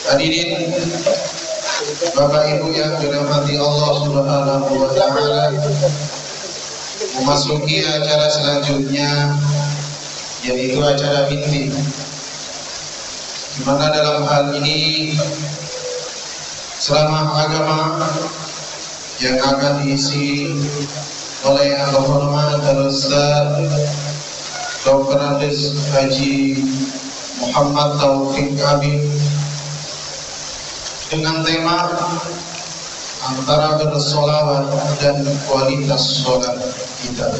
Hadirin Bapak Ibu yang dirahmati Allah Subhanahu wa taala, memasuki acara selanjutnya yaitu acara inti, di mana dalam hal ini ceramah agama yang akan diisi oleh Al-Hormat Al-Ustaz Dr. Andes Haji Muhammad Taufik Abi dengan tema antara bersolawat dan kualitas sholat kita.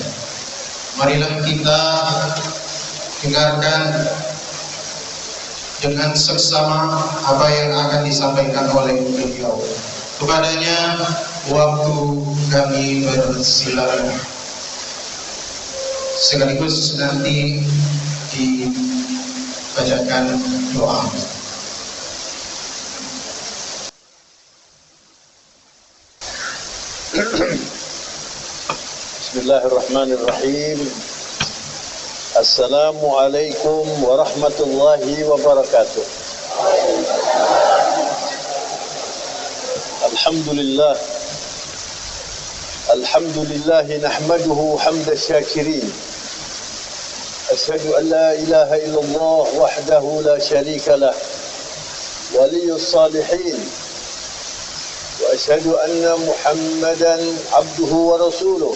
Marilah kita dengarkan dengan seksama apa yang akan disampaikan oleh beliau. Kepadanya waktu kami bersilakan. Sekaligus nanti dibacakan doa. Bismillahirrahmanirrahim. Assalamualaikum warahmatullahi wabarakatuh. Alhamdulillah. Alhamdulillah nahmaduhu hamda syakirin. Ashhadu an la ilaha illallah wahdahu la syarika lah. Waliyus salihin. وأشهد أن محمدا عبده ورسوله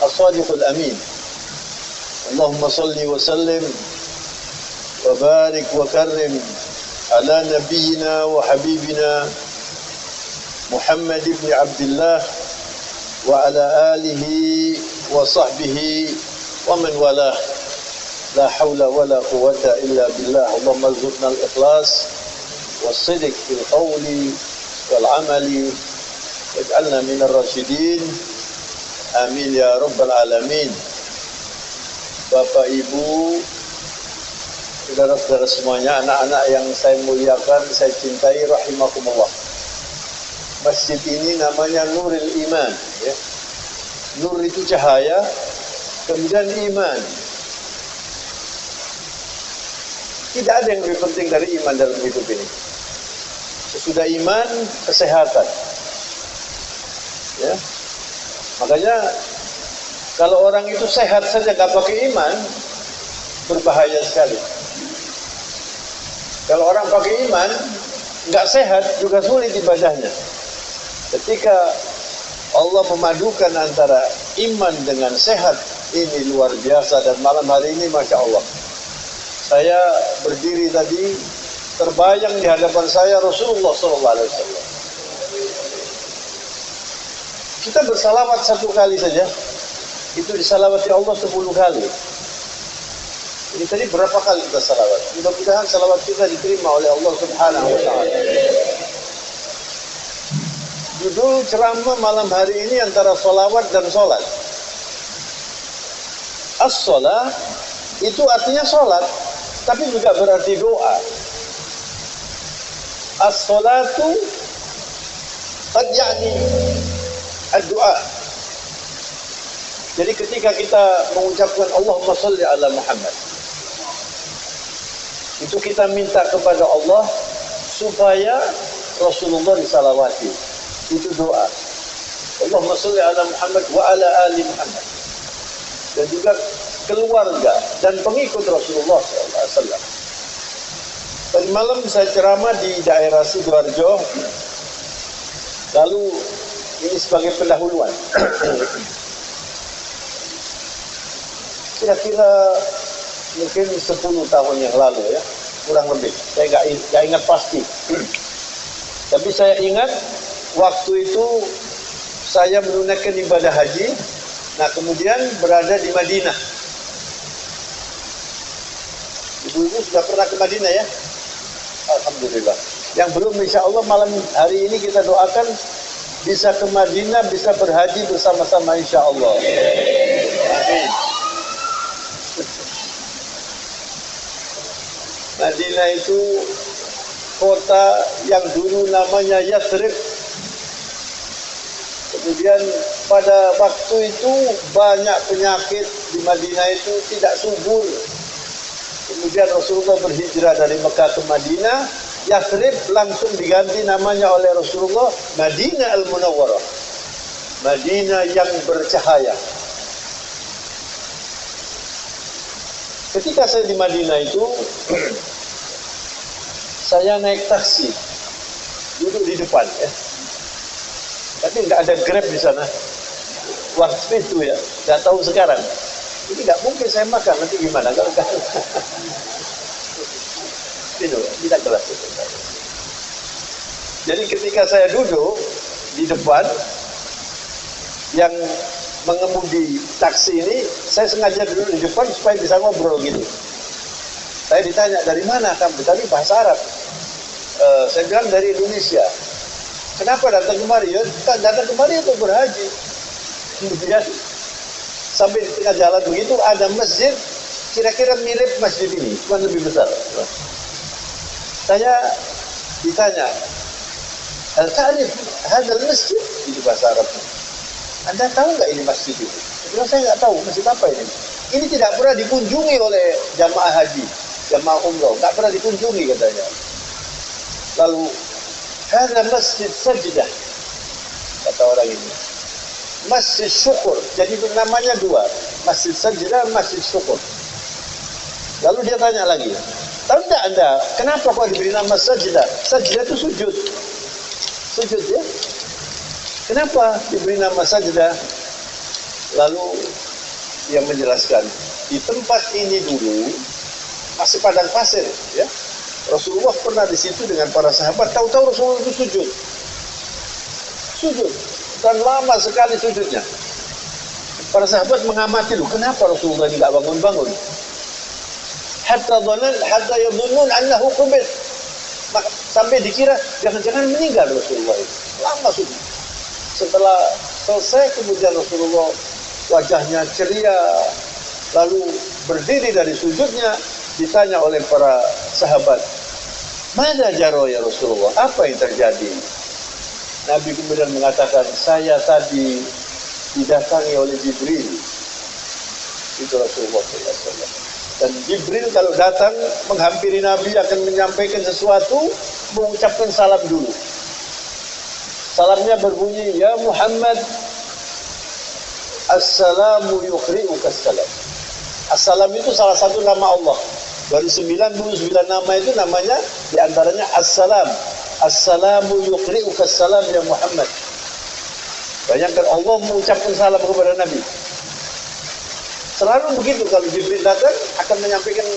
الصادق الأمين اللهم صل وسلم وبارك وكرم على نبينا وحبيبنا محمد بن عبد الله وعلى آله وصحبه ومن والاه لا حول ولا قوة إلا بالله اللهم ارزقنا الإخلاص والصدق في القول والعمل واجعلنا من الراشدين amin ya rabbal alamin. Bapak Ibu, saudara-saudara semuanya, anak-anak yang saya muliakan, saya cintai, rahimakumullah. Masjid ini namanya Nuril Iman, ya. Nur itu cahaya, kemudian iman. Tidak ada yang lebih penting dari iman dalam hidup ini. Sesudah iman, kesehatan. Ya. Makanya kalau orang itu sehat saja gak pakai iman, berbahaya sekali. Kalau orang pakai iman, gak sehat juga sulit ibadahnya. Ketika Allah memadukan antara iman dengan sehat, ini luar biasa. Dan malam hari ini Masya Allah, saya berdiri tadi, terbayang di hadapan saya Rasulullah SAW. Kita bersalawat satu kali saja, itu disalawati Allah 10 kali. Ini tadi berapa kali kita salawat? Mudah-mudahan salawat kita diterima oleh Allah Subhanahu wa taala. Judul ceramah malam hari ini antara salawat dan sholat. As-sholat itu artinya sholat, tapi juga berarti doa. As-sholatu qad ya'ni ad-du'a. Jadi ketika kita mengucapkan Allahumma sholli ala Muhammad, itu kita minta kepada Allah supaya Rasulullah disalawati. Itu doa. Allahumma sholli ala Muhammad wa ala ali Muhammad. Dan juga keluarga dan pengikut Rasulullah SAW. Tadi malam saya ceramah di daerah Sidoarjo. Lalu ini sebagai pendahuluan. Kira-kira mungkin 10 tahun yang lalu ya, kurang lebih. Saya nggak ingat pasti. Tapi saya ingat waktu itu saya menunaikan ibadah haji. Nah kemudian berada di Madinah. Ibu-ibu sudah pernah ke Madinah ya? Alhamdulillah. Yang belum, insya Allah malam hari ini kita doakan bisa ke Madinah, bisa berhaji bersama-sama insya Allah. Amin. Madinah itu kota yang dulu namanya Yathrib. Kemudian pada waktu itu banyak penyakit di Madinah itu tidak subur. Kemudian Rasulullah berhijrah dari Mekah ke Madinah. Yathrib langsung diganti namanya oleh Rasulullah Madinah Al-Munawwarah, Madinah yang bercahaya. Ketika saya di Madinah itu, saya naik taksi, duduk di depan ya. Tapi nggak ada Grab di sana. Waktu itu ya, nggak tahu sekarang. Ini nggak mungkin saya makan, nanti gimana kalau nggak? Itu tidak jelas itu. Jadi ketika saya duduk di depan, yang mengemudi taksi ini, saya sengaja duduk di depan supaya bisa ngobrol gitu. Saya ditanya, dari mana kamu? Tadi bahasa Arab. Saya bilang dari Indonesia. Kenapa datang kemari? Ya, datang kemari untuk berhaji. Kemudian sampai di tengah jalan begitu ada masjid, kira-kira mirip masjid ini, cuma lebih besar. Saya ditanya, "Al-Ta'rif hadal masjid?" Itu bahasa Arab. Anda tahu nggak ini masjid itu? Saya nggak tahu masjid apa ini. Ini tidak pernah dikunjungi oleh jamaah haji, jamaah umroh, nggak pernah dikunjungi katanya. Lalu, hadal masjid sajdah, kata orang ini. Masjid syukur. Jadi namanya dua, masjid sajdah, masjid syukur. Lalu dia tanya lagi, tahu tidak Anda kenapa kok diberi nama sajdah? Sajdah itu sujud. Sujud ya. Kenapa diberi nama sajdah? Lalu dia menjelaskan, di tempat ini dulu masih padang pasir ya. Rasulullah pernah di situ dengan para sahabat, tahu-tahu Rasulullah itu sujud. Sujud. Dan lama sekali sujudnya. Para sahabat mengamati loh, kenapa Rasulullah ini tidak bangun-bangun? Hatta yadhunnun annahu qubid. Sampai dikira jangan-jangan meninggal Rasulullah itu. Lama sujud. Setelah selesai kemudian Rasulullah wajahnya ceria, lalu berdiri dari sujudnya, ditanya oleh para sahabat, "Mana jaro ya Rasulullah? Apa yang terjadi?" Nabi kemudian mengatakan, "Saya tadi didatangi oleh Jibril." Itu Rasulullah SAW. Dan Jibril kalau datang menghampiri Nabi akan menyampaikan sesuatu, mengucapkan salam dulu. Salamnya berbunyi, "Ya Muhammad, Assalamu yukhri'uka assalam." Assalam itu salah satu nama Allah. Dari 99 nama itu namanya diantaranya Assalam. Assalamu yukhri'uka assalam ya Muhammad. Bayangkan Allah mengucapkan salam kepada Nabi. Selalu begitu, kalau Jibril datang akan menyampaikan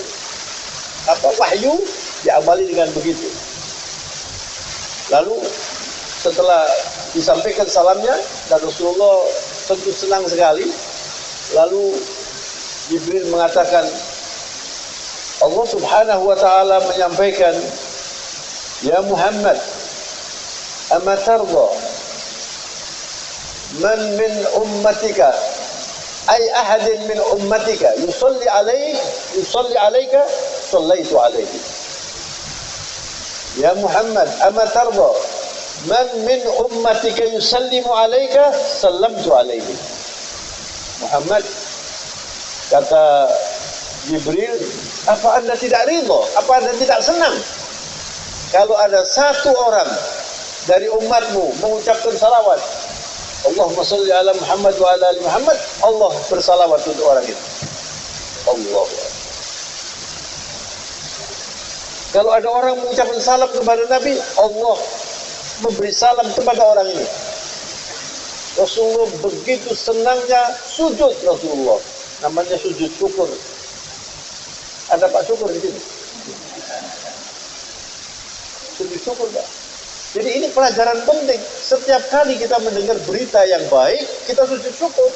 wahyu, diamali dengan begitu. Lalu setelah disampaikan salamnya dan Rasulullah tentu senang sekali, lalu Jibril mengatakan, Allah Subhanahu wa taala menyampaikan, "Ya Muhammad, ama tarda man min ummatika ay ahadin min ummatika yusalli alayka sallaitu alayhi." Ya Muhammad, ama tarda man min ummatika yusallimu alayka sallamtu alayhi. Muhammad, kata Jibril, apa Anda tidak ridho? Apa Anda tidak senang kalau ada satu orang dari umatmu mengucapkan salawat, Allahumma sholli ala Muhammad wa ala ali Muhammad, Allah bersalawat untuk orang itu. Allah. Kalau ada orang mengucapkan salam kepada Nabi, Allah memberi salam kepada orang ini. Rasulullah begitu senangnya sujud Rasulullah. Namanya sujud syukur. Ada Pak Syukur di sini. Sujud syukur, Pak. Jadi ini pelajaran penting. Setiap kali kita mendengar berita yang baik, kita sujud syukur.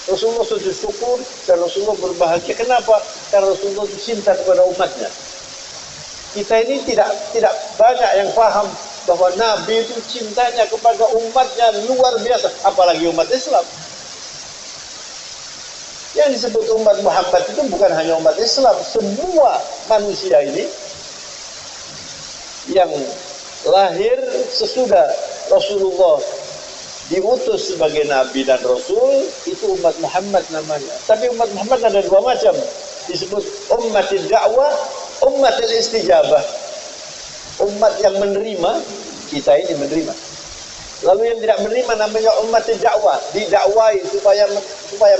Rasulullah sujud syukur dan Rasulullah berbahagia. Kenapa? Karena Rasulullah cinta kepada umatnya. Kita ini tidak banyak yang paham bahwa Nabi itu cintanya kepada umatnya luar biasa, apalagi umat Islam. Yang disebut umat Muhammad itu bukan hanya umat Islam, semua manusia ini yang lahir sesudah Rasulullah diutus sebagai Nabi dan Rasul, itu umat Muhammad namanya. Tapi umat Muhammad ada dua macam, disebut ummatil da'wah Ummatul istijabah, umat yang menerima, kita ini menerima. Lalu yang tidak menerima namanya umat dakwah, didakwai supaya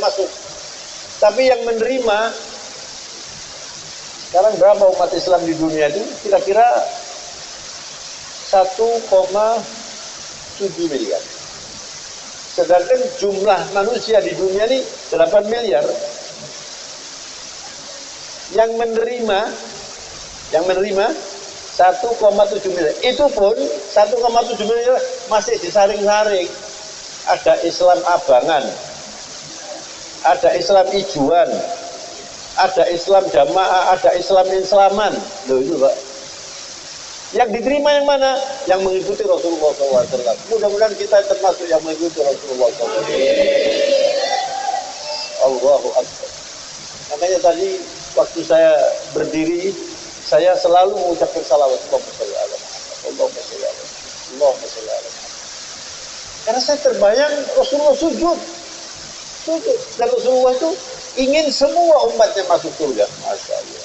masuk. Tapi yang menerima, sekarang berapa umat Islam di dunia itu? Kira-kira 1,7 miliar. Sedangkan jumlah manusia di dunia ini 8 miliar. Yang menerima 1,7 miliar. Itu pun 1,7 miliar masih disaring-saring. Ada Islam abangan, ada Islam ijuan, ada Islam jamaah, ada Islam inslaman. Loh itu Pak. Yang diterima yang mana? Yang mengikuti Rasulullah SAW. Mudah-mudahan kita termasuk yang mengikuti Rasulullah SAW. Allahu Akbar. Makanya tadi waktu saya berdiri, saya selalu mengucapkan salawat. Allahumma sholli ala Muhammad. Allahumma sholli ala Muhammad. Allahumma sholli ala Muhammad. Karena saya terbayang Rasulullah sujud. Dan Rasulullah itu ingin semua umatnya masuk surga. Masya Allah.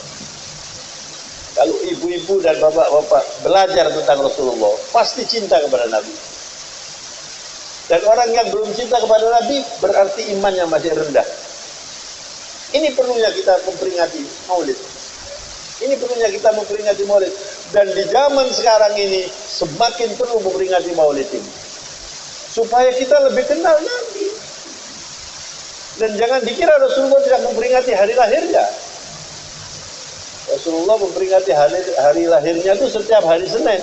Kalau ibu-ibu dan bapak-bapak belajar tentang Rasulullah, pasti cinta kepada Nabi. Dan orang yang belum cinta kepada Nabi, berarti imannya masih rendah. Ini perlunya kita memperingati Maulid. Ini perlunya kita memperingati Maulid. Dan di zaman sekarang ini, semakin perlu memperingati Maulid ini. Supaya kita lebih kenal Nabi. Dan jangan dikira Rasulullah tidak memperingati hari lahirnya. Rasulullah memperingati hari lahirnya itu setiap hari Senin.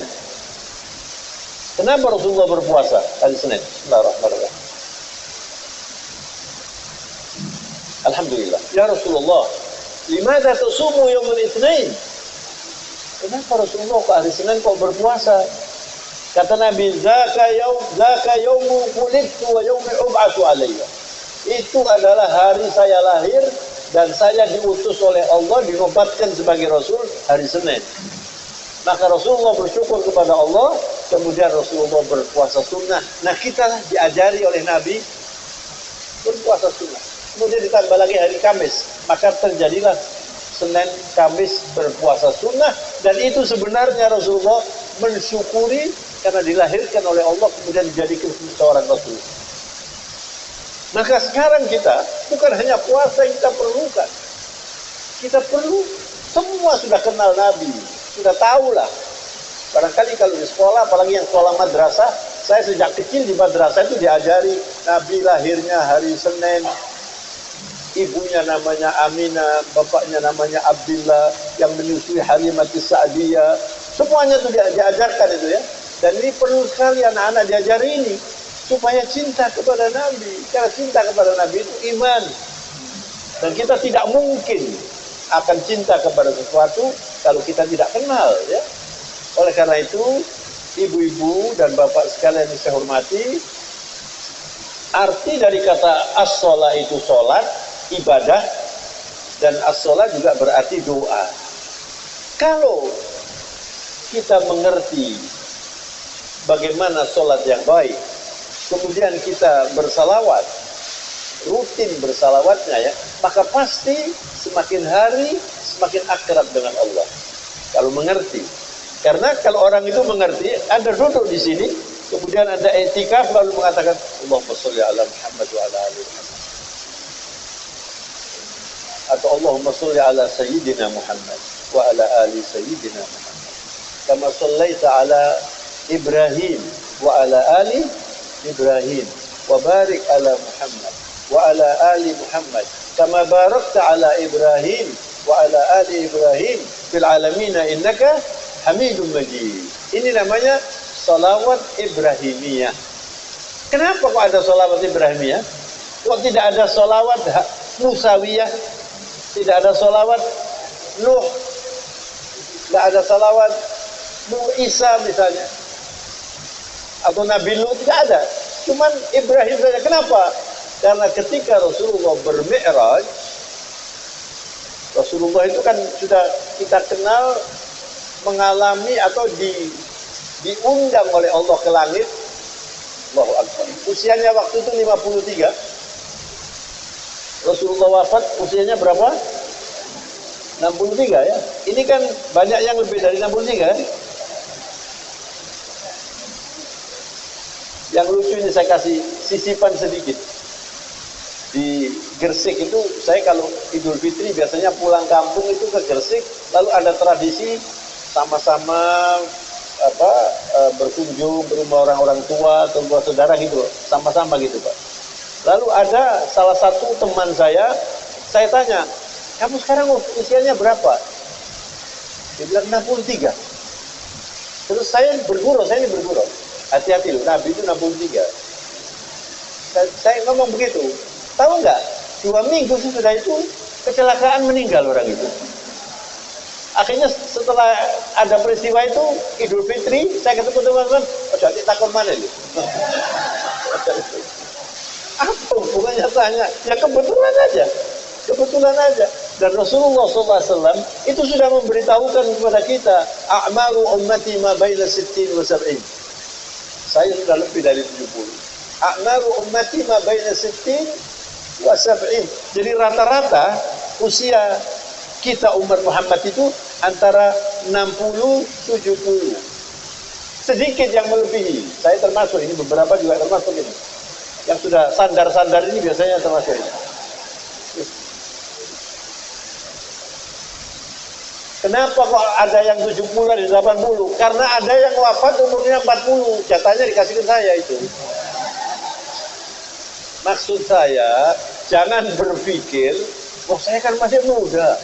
Kenapa Rasulullah berpuasa hari Senin? Bismillahirrahmanirrahim. Alhamdulillah. Ya Rasulullah, limadha tasumu yaumul itsnain? Kenapa Rasulullah kok hari Senin kok berpuasa? Kata Nabi, zaka yaumu qulibtu wa yaumi ub'atsu alayya. Itu adalah hari saya lahir dan saya diutus oleh Allah, dinobatkan sebagai Rasul hari Senin. Maka Rasulullah bersyukur kepada Allah, kemudian Rasulullah berpuasa sunnah. Nah kita diajari oleh Nabi berpuasa sunnah. Kemudian ditambah lagi hari Kamis, maka terjadilah Senin, Kamis berpuasa sunnah. Dan itu sebenarnya Rasulullah mensyukuri karena dilahirkan oleh Allah, kemudian dijadikan seorang Rasul. Maka sekarang kita bukan hanya puasa yang kita perlukan. Kita perlu, semua sudah kenal Nabi, sudah tahulah. Barangkali kalau di sekolah, apalagi yang sekolah madrasah, saya sejak kecil di madrasah itu diajari Nabi lahirnya hari Senin, ibunya namanya Aminah, bapaknya namanya Abdullah, yang menyusui Halimatus Sa'diyah. Semuanya itu diajarkan itu ya. Dan ini perlu sekali anak-anak diajari ini. Supaya cinta kepada Nabi. Karena cinta kepada Nabi itu iman. Dan kita tidak mungkin akan cinta kepada sesuatu kalau kita tidak kenal. Ya. Oleh karena itu, ibu-ibu dan bapak sekalian yang saya hormati, arti dari kata as-sholah itu sholat, ibadah, dan as-sholah juga berarti doa. Kalau kita mengerti bagaimana sholat yang baik, kemudian kita bersalawat, rutin bersalawatnya ya, maka pasti semakin hari semakin akrab dengan Allah. Kalau mengerti, karena kalau orang itu mengerti, Anda duduk di sini, kemudian Anda i'tikaf lalu mengatakan Allahumma sholli ala Muhammad wa ala ali Muhammad, atau Allahumma sholli ala Sayyidina Muhammad wa ala ali Sayyidina Muhammad, kama shallaita ala Ibrahim wa ala ali Ibrahim wa barik ala Muhammad wa ala ali Muhammad kama barakta ala Ibrahim wa ala ali Ibrahim fil alamin innaka Hamidum Majid. Ini namanya salawat Ibrahimiyah. Kenapa kok ada salawat Ibrahimiyah? Kok tidak ada salawat Musawiyah? Tidak ada salawat Nuh? Tidak ada salawat Nuh Isa misalnya? Atau Nabi Lut, tidak ada. Cuman Ibrahim saja. Kenapa? Karena ketika Rasulullah bermi'raj, Rasulullah itu kan sudah kita kenal mengalami atau diundang oleh Allah ke langit. Allahu Akbar. Usianya waktu itu 53. Rasulullah wafat usianya berapa? 63 ya. Ini kan banyak yang lebih dari 63 kan? Yang lucu ini saya kasih sisipan sedikit. Di Gresik itu saya kalau Idul Fitri biasanya pulang kampung itu ke Gresik, lalu ada tradisi sama-sama berkunjung ke rumah orang-orang tua atau rumah saudara gitu, sama-sama gitu Pak. Lalu ada salah satu teman saya tanya, kamu sekarang usianya berapa? Dia bilang 63. Terus saya ini bergurau, hati-hati loh, Nabi itu 63. Saya ngomong begitu, tahu nggak? 2 minggu sesudah itu kecelakaan, meninggal orang itu. Akhirnya setelah ada peristiwa itu Idul Fitri, saya ketemu teman-teman, jadi takut mana nih? Apa hubungannya tanya? Ya kebetulan aja. Dan Rasulullah SAW itu sudah memberitahukan kepada kita, a'maru ummati ma baina 60 wa 70. Saya sudah lebih dari 70. A'maru ummati ma baina 60 wa 70. Jadi rata-rata usia kita umat Muhammad itu antara 60-70. Sedikit yang melebihi. Saya termasuk, ini beberapa juga termasuk ini. Yang sudah sandar-sandar ini biasanya termasuk ini. Kenapa kok ada yang 70 dan 80? Karena ada yang wafat umurnya 40. Jatahnya dikasih ke saya itu. Maksud saya, jangan berpikir, saya kan masih muda.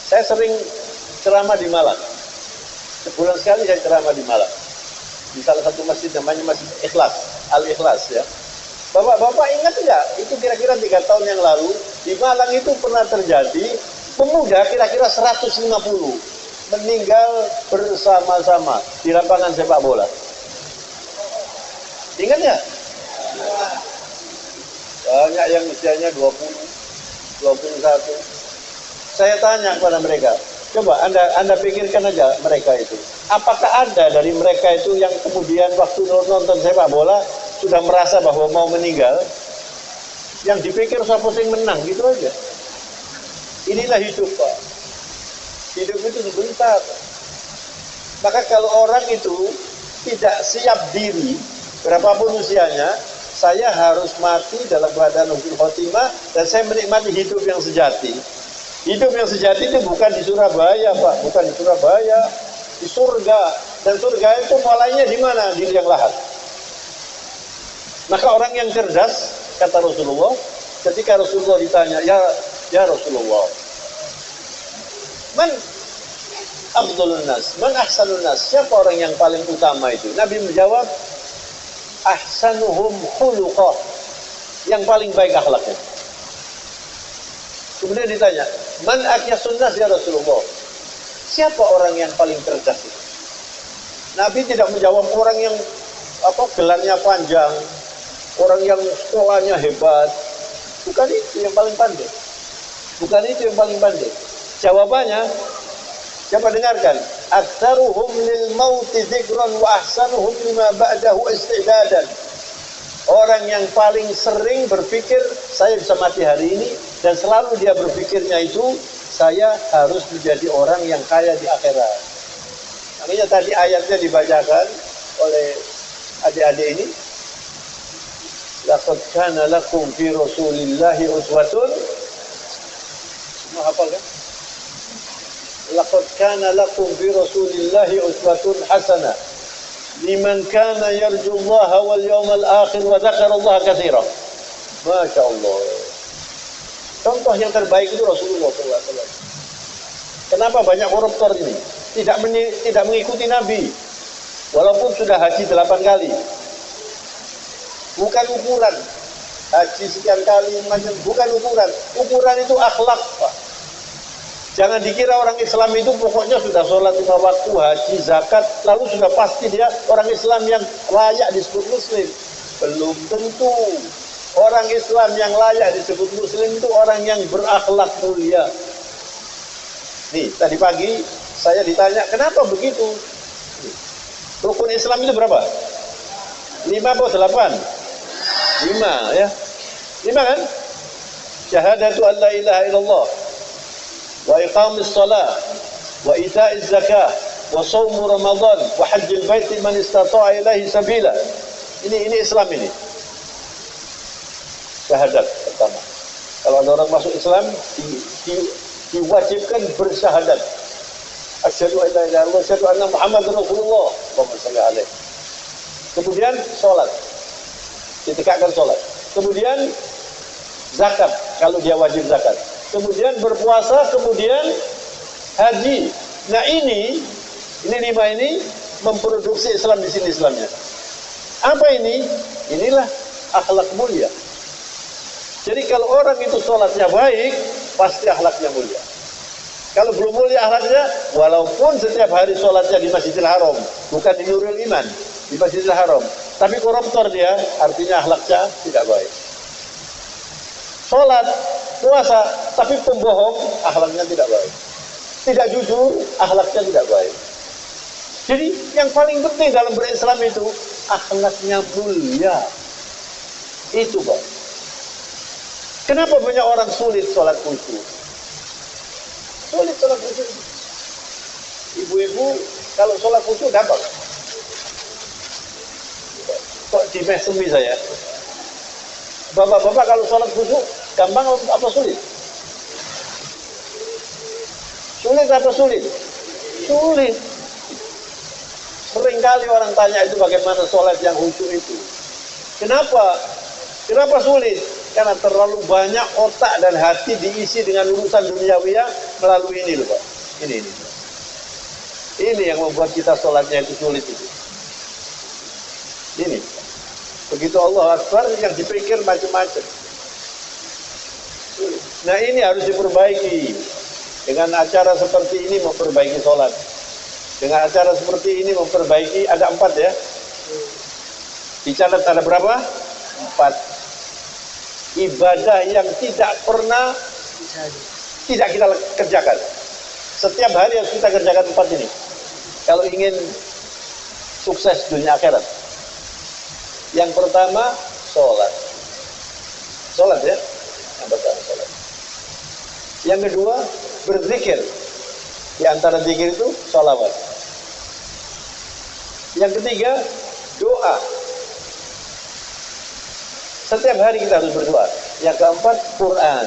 Saya sering ceramah di Malang. Sebulan sekali saya ceramah di Malang. Di salah satu masjid namanya Masjid Ikhlas, Al-Ikhlas ya. Bapak-bapak ingat enggak? Itu kira-kira 3 tahun yang lalu di Malang itu pernah terjadi pemuda kira-kira 150 meninggal bersama-sama di lapangan sepak bola. Ingat ya? Banyak yang usianya 20, 21. Saya tanya kepada mereka, coba Anda pikirkan aja mereka itu. Apakah ada dari mereka itu yang kemudian waktu nonton sepak bola sudah merasa bahwa mau meninggal? Yang dipikir siapa yang menang gitu aja. Inilah hidup Pak. Hidup itu sebentar. Maka kalau orang itu tidak siap diri, berapapun usianya, saya harus mati dalam keadaan husnul khotimah dan saya menikmati hidup yang sejati. Hidup yang sejati itu bukan di Surabaya Pak, bukan di Surabaya, di surga. Dan surga itu mulainya di mana? Di liang lahat. Maka orang yang cerdas, kata Rasulullah, ketika Rasulullah ditanya, ya Rasulullah, man afdalun nas, man ahsanun nas, siapa orang yang paling utama itu? Nabi menjawab, ahsanuhum khuluqah, yang paling baik akhlaknya. Kemudian ditanya, man akyasun nas ya Rasulullah, siapa orang yang paling cerdas itu? Nabi tidak menjawab orang yang gelarnya panjang, orang yang sekolahnya hebat. Bukan itu yang paling pandai. Bukan itu yang paling pandai. Jawabannya, coba dengarkan. Aktsaruhum lil mauti dzikran wa ahsanuhum lima ba'dahu istidadan. Orang yang paling sering berpikir, saya bisa mati hari ini, dan selalu dia berpikirnya itu, saya harus menjadi orang yang kaya di akhirat. Makanya tadi ayatnya dibacakan oleh adik-adik ini. Laqad kana lakum fi Rasulillahi uswatun. Semua hafal kan? Laqad kana lakum fi Rasulillahi uswatun hasanah liman kana yarjullaha wal yawmal akhir wa dzakarallaha katsiran. Masya Allah. Contoh yang terbaik itu Rasulullah SAW. Kenapa banyak koruptor ini? Tidak mengikuti Nabi. Walaupun sudah haji 8 kali. Bukan ukuran. Haji sekian kali, bukan ukuran. Ukuran itu akhlak, Pak. Jangan dikira orang Islam itu pokoknya sudah sholat 5 waktu, haji, zakat, lalu sudah pasti dia orang Islam yang layak disebut Muslim. Belum tentu. Orang Islam yang layak disebut Muslim itu orang yang berakhlak mulia. Nih, tadi pagi saya ditanya, kenapa begitu? Rukun Islam itu berapa? 5 atau 8? 5 ya. 5 kan? Syahadatu an la ilaha illallah wa iqamis shalah, wa ita'iz zakah, wa shaum Ramadan, wa hajjil bait man istata'a ilaihi sabila. Ini Islam ini. Syahadat pertama. Kalau ada orang masuk Islam diwajibkan bersyahadat. Asyhadu an la ilaha illallah, asyhadu anna Muhammadar Rasulullah. Allahumma shalli alaihi. Kemudian sholat, ditegakkan sholat. Kemudian zakat, kalau dia wajib zakat. Kemudian berpuasa, kemudian haji. Nah ini 5 ini memproduksi Islam di sini Islamnya. Apa ini? Inilah akhlak mulia. Jadi kalau orang itu sholatnya baik, pasti akhlaknya mulia. Kalau belum mulia akhlaknya, walaupun setiap hari sholatnya di Masjidil Haram, bukan di Nurul Iman, di Masjidil Haram, tapi koruptor dia, artinya akhlaknya tidak baik. Sholat, puasa, tapi pembohong, akhlaknya tidak baik. Tidak jujur, akhlaknya tidak baik. Jadi yang paling penting dalam berislam itu akhlaknya mulia. Itu Pak. Kenapa banyak orang sulit sholat khusyuk? Sulit sholat khusyuk. Ibu-ibu kalau sholat khusyuk gampang. Kok dimesemi saya? Bapak-bapak kalau sholat khusyuk gampang apa sulit? Sulit apa sulit? Sulit. Seringkali orang tanya itu bagaimana sholat yang khusyuk itu. Kenapa? Kenapa sulit? Karena terlalu banyak otak dan hati diisi dengan urusan duniawiyah melalui ini loh Pak. Ini. Ini yang membuat kita sholatnya itu sulit itu. Ini. Begitu Allah Akbar yang dipikir macam-macam. Nah ini harus diperbaiki. Dengan acara seperti ini memperbaiki sholat. Dengan acara seperti ini memperbaiki, ada 4 ya. Dicatat ada berapa? 4. Ibadah yang tidak pernah tidak kita kerjakan. Setiap hari harus kita kerjakan 4 ini. Kalau ingin sukses dunia akhirat. Yang pertama, sholat. Sholat ya. Yang pertama sholat. Yang kedua, berzikir. Di antara zikir itu sholawat. Yang ketiga, doa. Setiap hari kita harus berdoa. Yang keempat, Quran.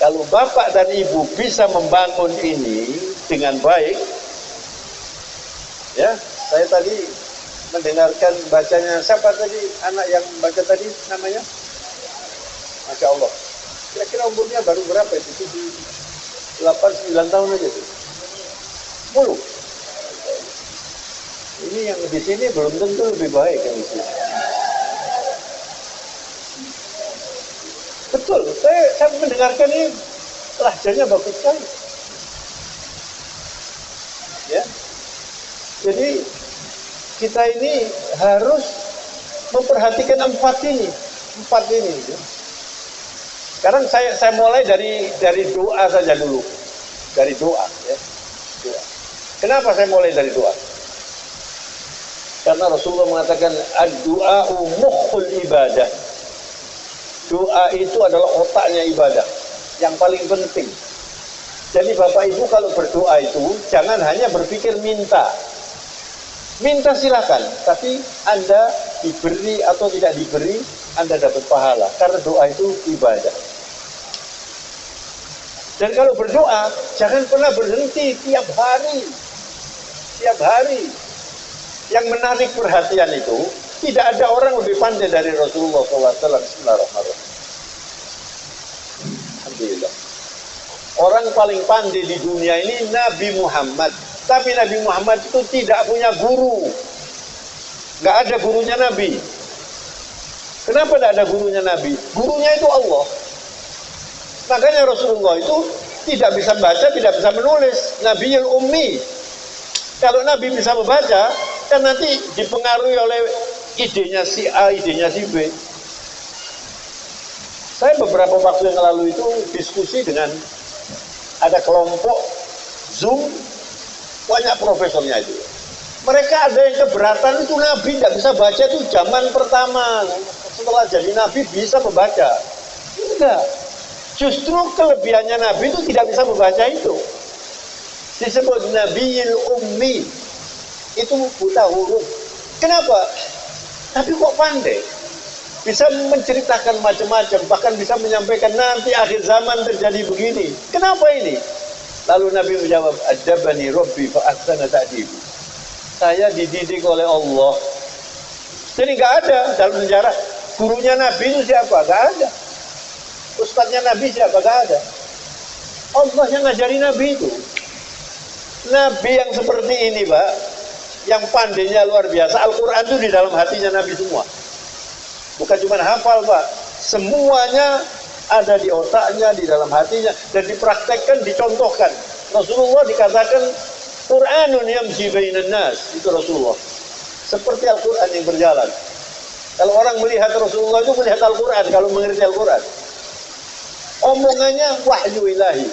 Kalau bapak dan ibu bisa membangun ini dengan baik, ya, saya tadi mendengarkan bacanya, siapa tadi anak yang baca tadi namanya? Masya Allah. Kira-kira umurnya baru berapa itu? 8-9 tahun aja tuh. 10. Ini yang di sini belum tentu lebih baik yang di sini. Betul, saya mendengarkan ini lahjanya bagus sekali. Ya. Jadi kita ini harus memperhatikan 4 ini. Ya. Sekarang saya mulai dari doa saja dulu. Dari doa ya. Doa. Kenapa saya mulai dari doa? Karena Rasulullah mengatakan ad-du'a'u mukhul ibadah. Doa itu adalah otaknya ibadah. Yang paling penting. Jadi Bapak Ibu kalau berdoa itu jangan hanya berpikir minta. Minta silakan, tapi Anda diberi atau tidak diberi, Anda dapat pahala. Karena doa itu ibadah. Dan kalau berdoa, jangan pernah berhenti tiap hari. Tiap hari. Yang menarik perhatian itu, tidak ada orang lebih pandai dari Rasulullah SAW. Bismillahirrahmanirrahim. Alhamdulillah. Orang paling pandai di dunia ini Nabi Muhammad. Tapi Nabi Muhammad itu tidak punya guru. Nggak ada gurunya Nabi. Kenapa tidak ada gurunya Nabi? Gurunya itu Allah. Makanya Rasulullah itu tidak bisa baca, tidak bisa menulis. Nabiyul Ummi. Kalau Nabi bisa membaca, kan nanti dipengaruhi oleh idenya si A, idenya si B. Saya beberapa waktu yang lalu itu diskusi dengan ada kelompok Zoom, banyak profesornya itu. Mereka ada yang keberatan itu Nabi tidak bisa baca itu zaman pertama. Setelah jadi Nabi bisa membaca. Enggak. Justru kelebihannya Nabi itu tidak bisa membaca itu. Disebut Nabiyil Ummi. Itu buta huruf. Kenapa? Tapi kok pandai? Bisa menceritakan macam-macam, bahkan bisa menyampaikan nanti akhir zaman terjadi begini. Kenapa ini? Lalu Nabi menjawab, Adabani Rabbi fa ahsana ta'dibi. Saya dididik oleh Allah. Jadi nggak ada dalam sejarah gurunya Nabi itu siapa? Nggak ada. Ustadznya Nabi siapa? Nggak ada. Allah yang ngajari Nabi itu. Nabi yang seperti ini, Pak, yang pandainya luar biasa. Al-Quran itu di dalam hatinya Nabi semua. Bukan cuma hafal, Pak. Semuanya ada di otaknya, di dalam hatinya, dan dipraktekkan, dicontohkan. Rasulullah dikatakan Qur'anun yamshi bainan nas. Itu Rasulullah. Seperti Al-Quran yang berjalan. Kalau orang melihat Rasulullah itu melihat Al-Quran, kalau mengerti Al-Quran. Omongannya wahyu ilahi.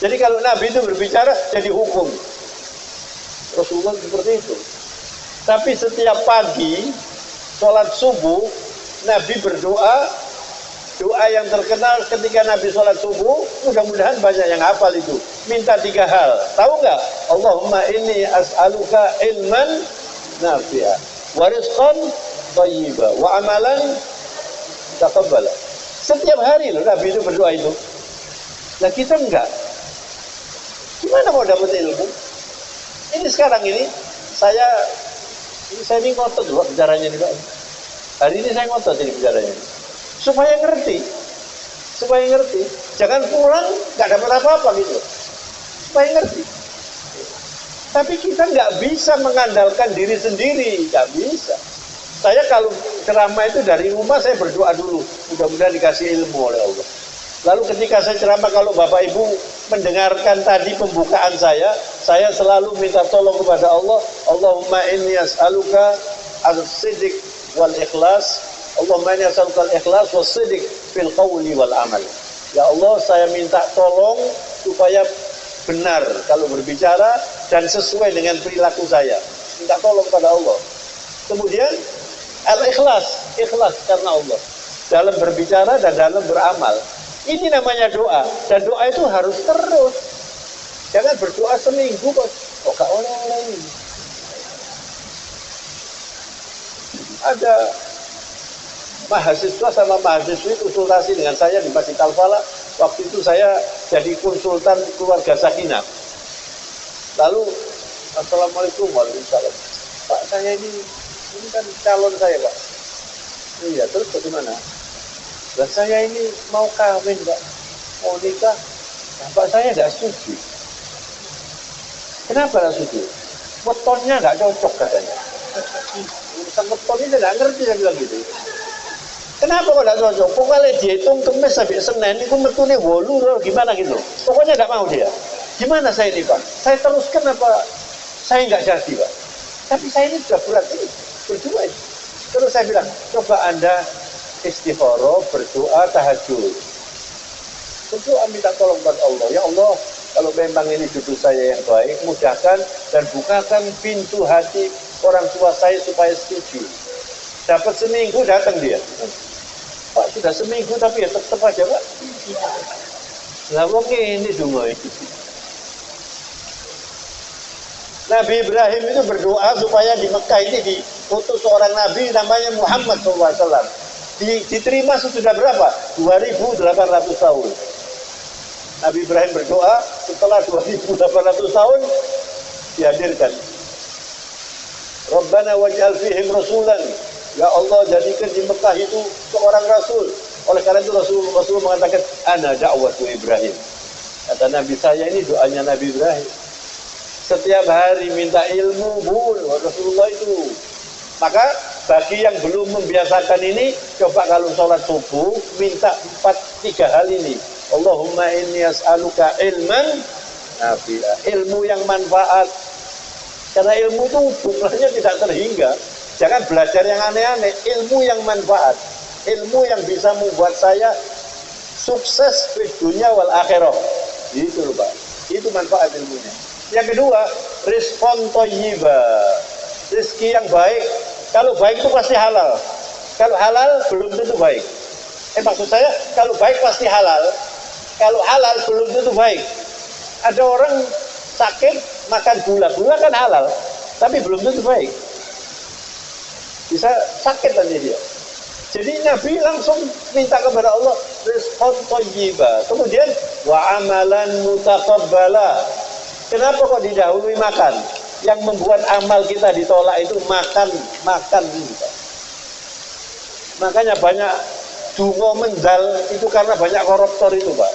Jadi kalau Nabi itu berbicara, jadi hukum. Rasulullah seperti itu. Tapi setiap pagi, sholat subuh, Nabi berdoa, doa yang terkenal ketika Nabi sholat subuh, mudah-mudahan banyak yang hafal itu. Minta 3 hal. Tahu nggak? Allahumma inni as'aluka ilman nafi'ah, wa rizqan thayyiba, wa amalan taqabbala. Setiap hari loh Nabi itu berdoa itu. Nah kita enggak. Gimana mau dapat ilmu? Ini sekarang ini saya ini ngotot loh bicaranya nih Pak. Hari ini saya ngotot ini bicaranya. Supaya ngerti. Jangan pulang nggak dapat apa-apa gitu. Supaya ngerti. Tapi kita nggak bisa mengandalkan diri sendiri, nggak bisa. Saya kalau ceramah itu dari rumah saya berdoa dulu, mudah-mudahan dikasih ilmu oleh Allah. Lalu ketika saya ceramah, kalau Bapak Ibu mendengarkan tadi pembukaan saya selalu minta tolong kepada Allah. Allahumma inni as'aluka as-sidq wal ikhlas. Allahumma inni as'aluka al-ikhlas was-sidq fil qawli wal amal. Ya Allah, saya minta tolong supaya benar kalau berbicara dan sesuai dengan perilaku saya. Minta tolong pada Allah. Kemudian al-ikhlas, ikhlas karena Allah dalam berbicara dan dalam beramal. Ini namanya doa, dan doa itu harus terus. Jangan berdoa seminggu kok gak oleh-oleh ini. Ada mahasiswa sama mahasiswi konsultasi dengan saya di Masjid Al-Falah. Waktu itu saya jadi konsultan keluarga Sakinah. Lalu, Assalamualaikum warahmatullahi wabarakatuh. Pak, saya ini kan calon saya, Pak. Iya, terus bagaimana? Dan saya ini mau kawin, Pak. Mau nikah. Bapak saya tidak setuju. Kenapa tidak setuju? Wetonnya tidak cocok katanya. Urusan weton ini tidak ngerti, saya bilang gitu. Kenapa kok tidak cocok? Pokoknya dihitung Kemis sampai Senin, itu metune 8 gimana gitu. Pokoknya tidak mau dia. Gimana saya ini, Pak? Saya teruskan apa? Saya nggak jadi, Pak. Tapi saya ini sudah berat ini, berdua ini. Terus saya bilang, coba Anda istikharah, berdoa, tahajud. Berdoa minta tolong kepada Allah. Ya Allah, kalau memang ini jodoh saya yang baik, mudahkan dan bukakan pintu hati orang tua saya supaya setuju. Dapat seminggu datang dia. Pak, sudah seminggu tapi ya tetap aja, Pak. Lah wong ini dungoy. Nabi Ibrahim itu berdoa supaya di Mekah ini diutus seorang nabi namanya Muhammad SAW. Diterima sudah berapa? 2.800 tahun. Nabi Ibrahim berdoa, setelah 2.800 tahun dihadirkan. Rabbana waj'al fihim rasulan. Ya Allah, jadikan di Mekah itu seorang rasul. Oleh karena itu Rasul mengatakan, ana da'watu Ibrahim. Kata Nabi saya ini doanya Nabi Ibrahim. Setiap hari minta ilmu, Rasulullah itu. Maka bagi yang belum membiasakan ini, coba kalau sholat subuh, minta 3 hal ini. Allahumma inni as'aluka ilman nafi'ah. Ilmu yang manfaat. Karena ilmu itu jumlahnya tidak terhingga. Jangan belajar yang aneh-aneh. Ilmu yang manfaat. Ilmu yang bisa membuat saya sukses di dunia wal akhirah. Itu loh Pak. Itu manfaat ilmunya. Yang kedua, respon thayyibah. Rezeki yang baik. Kalau baik itu pasti halal. Kalau halal belum tentu baik. Maksud saya kalau baik pasti halal. Kalau halal belum tentu baik. Ada orang sakit makan gula, gula kan halal, tapi belum tentu baik. Bisa sakit nanti dia. Jadi Nabi langsung minta kepada Allah rizqan thayyiba. Kemudian wa amalan mutaqabbala. Kenapa kok didahului makan? Yang membuat amal kita ditolak itu makan kita. Makanya banyak dungo mendal itu karena banyak koruptor itu, Pak.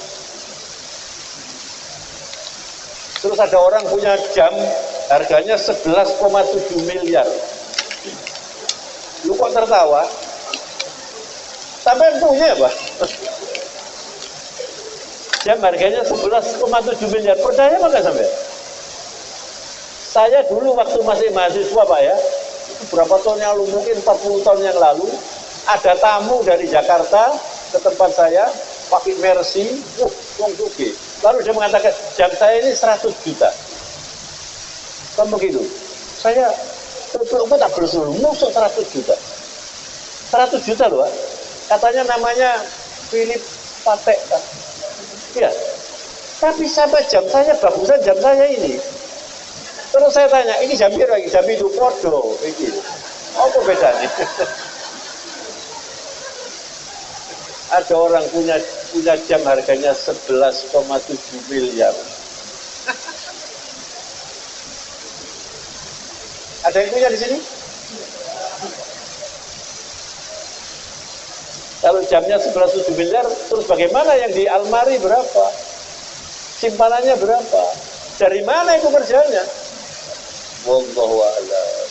Terus ada orang punya jam harganya 11,7 miliar. Lu kok tertawa? Sampai punya, Pak. Jam harganya 11,7 miliar. Percaya apa nggak sampai? Saya dulu waktu masih mahasiswa, Pak ya, itu berapa tahun yang lalu, mungkin 40 tahun yang lalu, ada tamu dari Jakarta ke tempat saya, pakai Mercy, wong sugi. Lalu dia mengatakan, jam saya ini 100 juta. Kan begitu. Saya tak berseluruh, musuh 100 juta. 100 juta loh, Pak. Katanya namanya Philip Patek kan. Iya. Tapi sampai jam saya bagusan jam saya ini. Terus saya tanya, ini jam biru lagi, jam itu podo iki. Apa bedanya? Ada orang punya jam harganya 11,7 miliar. Ada yang punya di sini? Kalau jamnya 11,7 miliar, terus bagaimana yang di almari berapa? Simpanannya berapa? Dari mana itu kerjanya? Wallahu a'lam.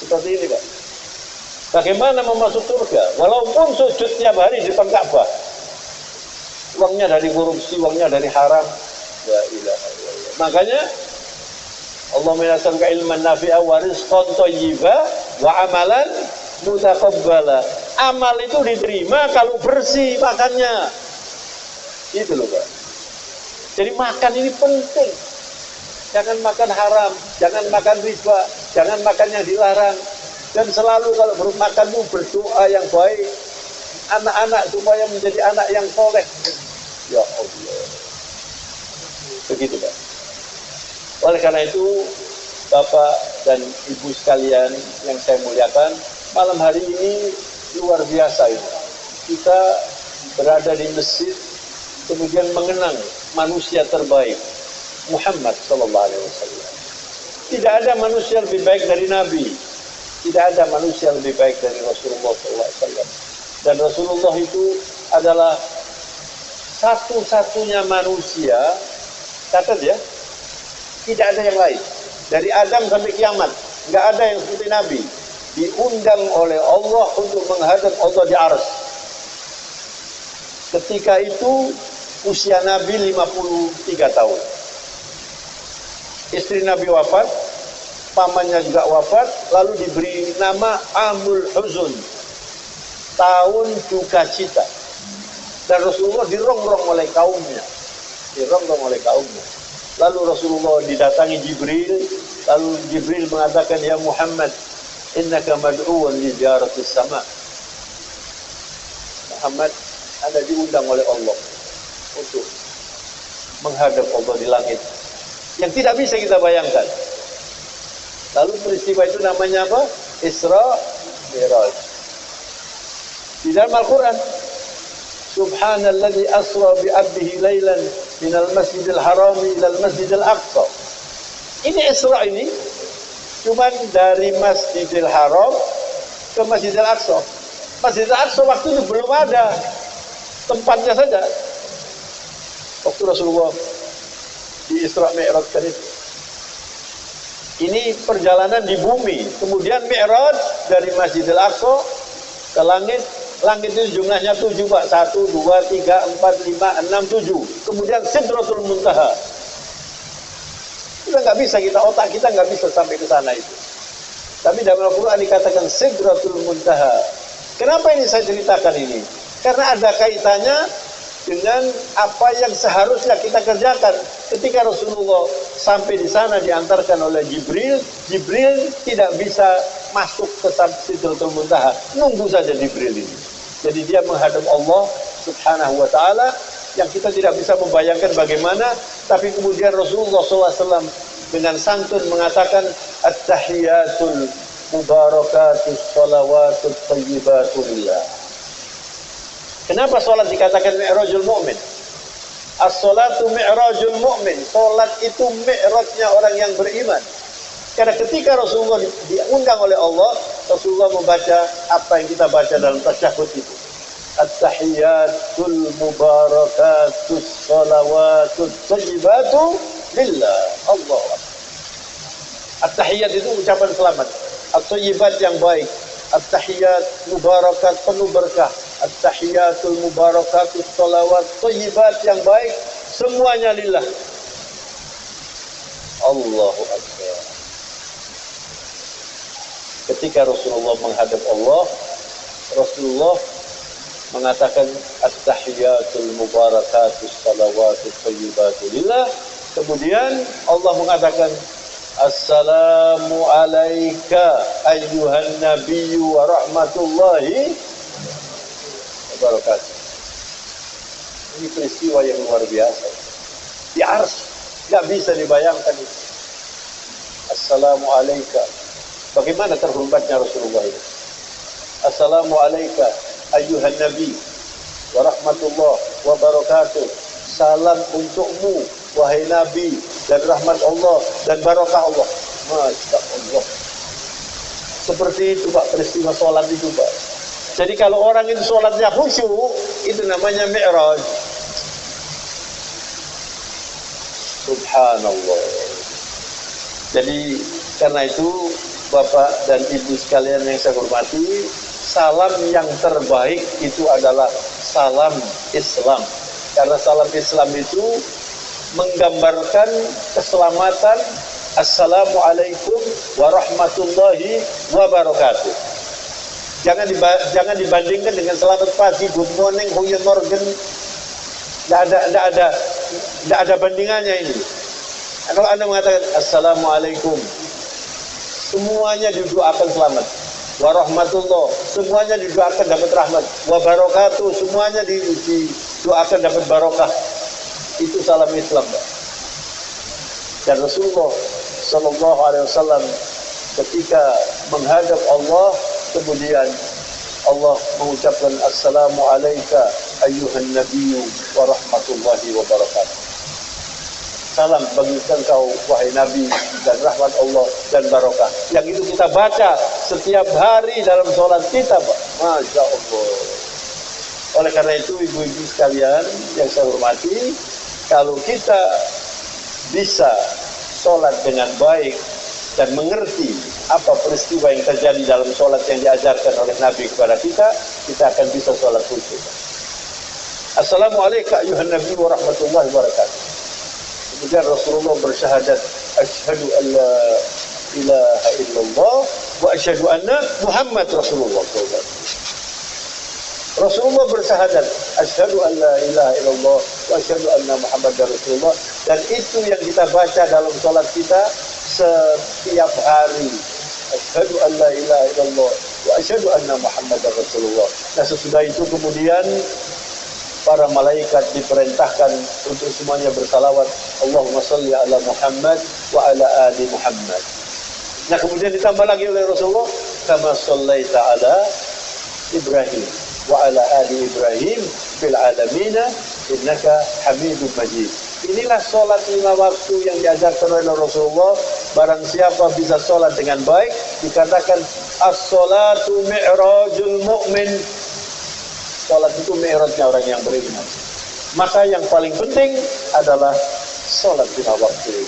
Seperti ini, Pak. Bagaimana mau masuk surga? Walaupun sujud tiap hari di depan Ka'bah. Uangnya dari korupsi, uangnya dari haram. La ilaha illallah. Makanya Allah menasabka ilman nafi'a wa rizqan thayyiba wa amalan mutaqabbala. Amal itu diterima kalau bersih makannya. Itu loh, Pak. Jadi makan ini penting. Jangan makan haram, jangan makan riba, jangan makan yang dilarang. Dan selalu kalau makan itu berdoa yang baik. Anak-anak supaya menjadi anak yang soleh. Ya Allah. Begitu, Pak. Oleh karena itu, Bapak dan Ibu sekalian yang saya muliakan, malam hari ini luar biasa ini. Kita berada di masjid, kemudian mengenang manusia terbaik, Muhammad sallallahu alaihi wasallam. Tidak ada manusia lebih baik dari Nabi. Tidak ada manusia lebih baik dari Rasulullah sallallahu alaihi wasallam. Dan Rasulullah itu adalah satu-satunya manusia, catat ya, tidak ada yang lain. Dari Adam sampai kiamat, nggak ada yang seperti Nabi. Diundang oleh Allah untuk menghadap Allah di arsy. Ketika itu usia Nabi 53 tahun. Istri Nabi wafat, pamannya juga wafat, lalu diberi nama Amul Huzun, tahun duka cita. Dan Rasulullah dirongrong oleh kaumnya. Lalu Rasulullah didatangi Jibril, lalu Jibril mengatakan, ya Muhammad, innaka mad'uun li ziyaratis sama. Muhammad, Anda diundang oleh Allah untuk menghadap Allah di langit yang tidak bisa kita bayangkan. Lalu peristiwa itu namanya apa? Isra Mi'raj. Di dalam Al-Quran, Subhanalladzi asra bi 'abdihi lailan minal masjidil harami ilal masjidil aqsa. Ini Isra ini cuman dari Masjidil Haram ke Masjidil Aqsa. Masjidil Aqsa waktu itu belum ada, tempatnya saja. Waktu Rasulullah di Isra Mi'raj itu. Ini perjalanan di bumi, kemudian Mi'raj dari Masjidil Aqsa ke langit. Langit itu jumlahnya 7, Pak. 1, 2, 3, 4, 5, 6, 7. Kemudian Sidratul Muntaha. Kita nggak bisa, otak kita nggak bisa sampai ke sana itu. Tapi dalam Al-Quran dikatakan Sidratul Muntaha. Kenapa ini saya ceritakan ini? Karena ada kaitannya dengan apa yang seharusnya kita kerjakan. Ketika Rasulullah sampai di sana diantarkan oleh Jibril, Jibril tidak bisa masuk ke Sidratul Muntaha. Nunggu saja Jibril ini. Jadi dia menghadap Allah Subhanahu wa ta'ala yang kita tidak bisa membayangkan bagaimana, tapi kemudian Rasulullah SAW dengan santun mengatakan at-tahiyatul mubarakatus salawatut thayyibatulillah. Kenapa sholat dikatakan mi'rajul mu'min? As-salatu mi'rajul mu'min. Sholat itu mi'rajnya orang yang beriman. Karena ketika Rasulullah diundang oleh Allah, Rasulullah membaca apa yang kita baca dalam tasyahud itu. At-tahiyatul mubarakatus salawatut thayyibatu lillah. Allah. At-tahiyat itu ucapan selamat. At-thayyibat yang baik. At-tahiyat mubarakat penuh berkah. At-tahiyatul mubarakatus salawat thayyibat yang baik, semuanya lillah. Allahu Akbar. Ketika Rasulullah menghadap Allah, Rasulullah mengatakan at-tahiyatul mubarakatus salawatut thayyibatu lillah. Kemudian Allah mengatakan assalamu alayka ayyuhan nabiyyu wa rahmatullahi wabarakatuh. Ini peristiwa yang luar biasa. Di ars nggak bisa dibayangkan itu. Assalamu alayka. Bagaimana terhormatnya Rasulullah ini? Assalamu alayka ayyuhan nabi wa rahmatullah wabarakatuh. Salam untukmu wahai nabi, dan rahmat Allah dan barakah Allah. Masya Allah. Seperti itu Pak peristiwa sholat itu Pak. Jadi kalau orang itu sholatnya khusyuk, itu namanya mi'raj. Subhanallah. Jadi karena itu Bapak dan Ibu sekalian yang saya hormati, salam yang terbaik itu adalah salam Islam. Karena salam Islam itu menggambarkan keselamatan. Assalamualaikum warahmatullahi wabarakatuh. Jangan dibandingkan dengan selamat pagi, good morning, guten morgen. Tidak ada bandingannya ini. Kalau Anda mengatakan Assalamualaikum, semuanya didoakan selamat. Warahmatullah, semuanya didoakan dapat rahmat. Wabarakatuh, semuanya didoakan dapat barokah. Itu salam Islam, Pak. Dan Rasulullah Sallallahu Alaihi Wasallam ketika menghadap Allah, kemudian Allah mengucapkan Assalamu alayka ayyuhan nabiyyu wa rahmatullahi wa barakatuh. Salam bagi engkau wahai Nabi, dan rahmat Allah dan barokah. Yang itu kita baca setiap hari dalam sholat kita, Pak. Masya Allah. Oleh karena itu ibu-ibu sekalian yang saya hormati, kalau kita bisa sholat dengan baik dan mengerti apa peristiwa yang terjadi dalam sholat yang diajarkan oleh Nabi kepada kita, kita akan bisa sholat khusyuk. Assalamualaikum ayuhan Nabi wa rahmatullahi wa barakatuh. Kemudian Rasulullah bersyahadat, asyhadu an la ilaha illallah wa asyhadu anna Muhammad Rasulullah. Rasulullah bersyahadat, asyhadu an la ilaha illallah wa asyhadu anna Muhammad Rasulullah. Dan itu yang kita baca dalam sholat kita setiap hari. Asyhadu an la ilaha illallah wa asyhadu anna Muhammad Rasulullah. Nah sesudah itu kemudian para malaikat diperintahkan untuk semuanya bersalawat, Allahumma salli ala Muhammad wa ala ali Muhammad. Nah kemudian ditambah lagi oleh Rasulullah, kama sallaita ala Ibrahim wa ala ali Ibrahim fil alamina innaka Hamidum Majid. Inilah sholat 5 waktu yang diajarkan oleh Rasulullah. Barang siapa bisa sholat dengan baik, dikatakan as-sholatu mi'rajul mu'min. Sholat itu mi'rajnya orang yang beriman. Maka yang paling penting adalah sholat 5 waktu.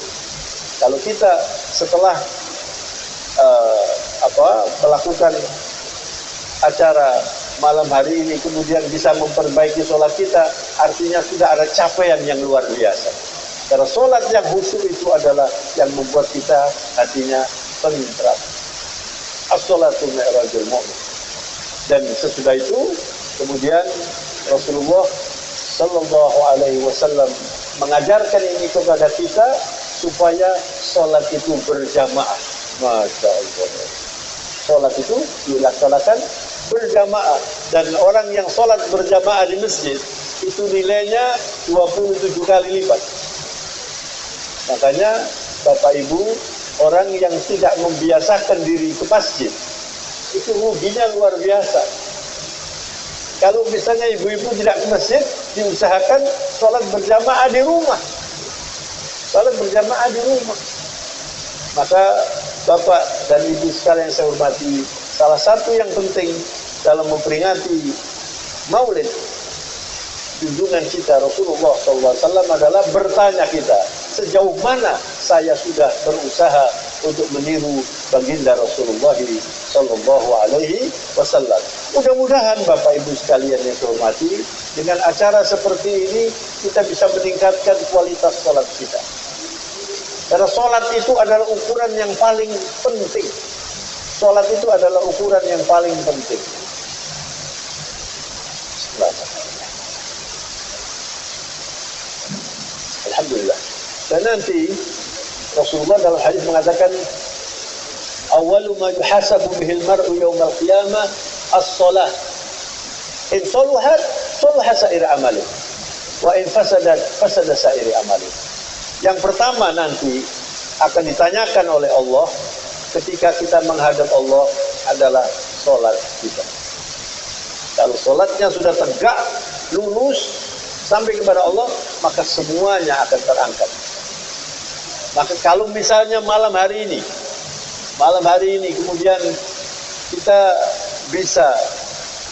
Kalau kita setelah melakukan acara malam hari ini kemudian bisa memperbaiki sholat kita, artinya sudah ada capaian yang luar biasa. Karena sholat yang khusyuk itu adalah yang membuat kita hatinya tentram. As-sholatu mi'rajul mu'min. Dan sesudah itu kemudian Rasulullah Sallallahu Alaihi Wasallam mengajarkan ini kepada kita supaya sholat itu berjamaah. Masya Allah. Sholat itu dilaksanakan berjamaah, dan orang yang sholat berjamaah di masjid itu nilainya 27 kali lipat. Makanya Bapak Ibu, orang yang tidak membiasakan diri ke masjid, itu ruginya luar biasa. Kalau misalnya ibu-ibu tidak ke masjid, diusahakan sholat berjamaah di rumah. Sholat berjamaah di rumah. Maka Bapak dan Ibu sekalian yang saya hormati, salah satu yang penting dalam memperingati Maulid junjungan kita Rasulullah SAW adalah bertanya kita, sejauh mana saya sudah berusaha untuk meniru baginda Rasulullah SAW. Mudah-mudahan Bapak Ibu sekalian yang saya hormati, dengan acara seperti ini kita bisa meningkatkan kualitas sholat kita. Karena sholat itu adalah ukuran yang paling penting. Sholat itu adalah ukuran yang paling penting. Alhamdulillah. Dan nanti Rasulullah dalam hadis mengatakan, "Awwalu ma yuhasabu bihil mar'u yaumal qiyamah as-shalah. In salahat, salaha sa'ir amalih. Wa in fasadat, fasada sa'ir amalih." Yang pertama nanti akan ditanyakan oleh Allah ketika kita menghadap Allah adalah sholat kita. Kalau sholatnya sudah tegak, lurus sampai kepada Allah, maka semuanya akan terangkat. Maka kalau misalnya malam hari ini kemudian kita bisa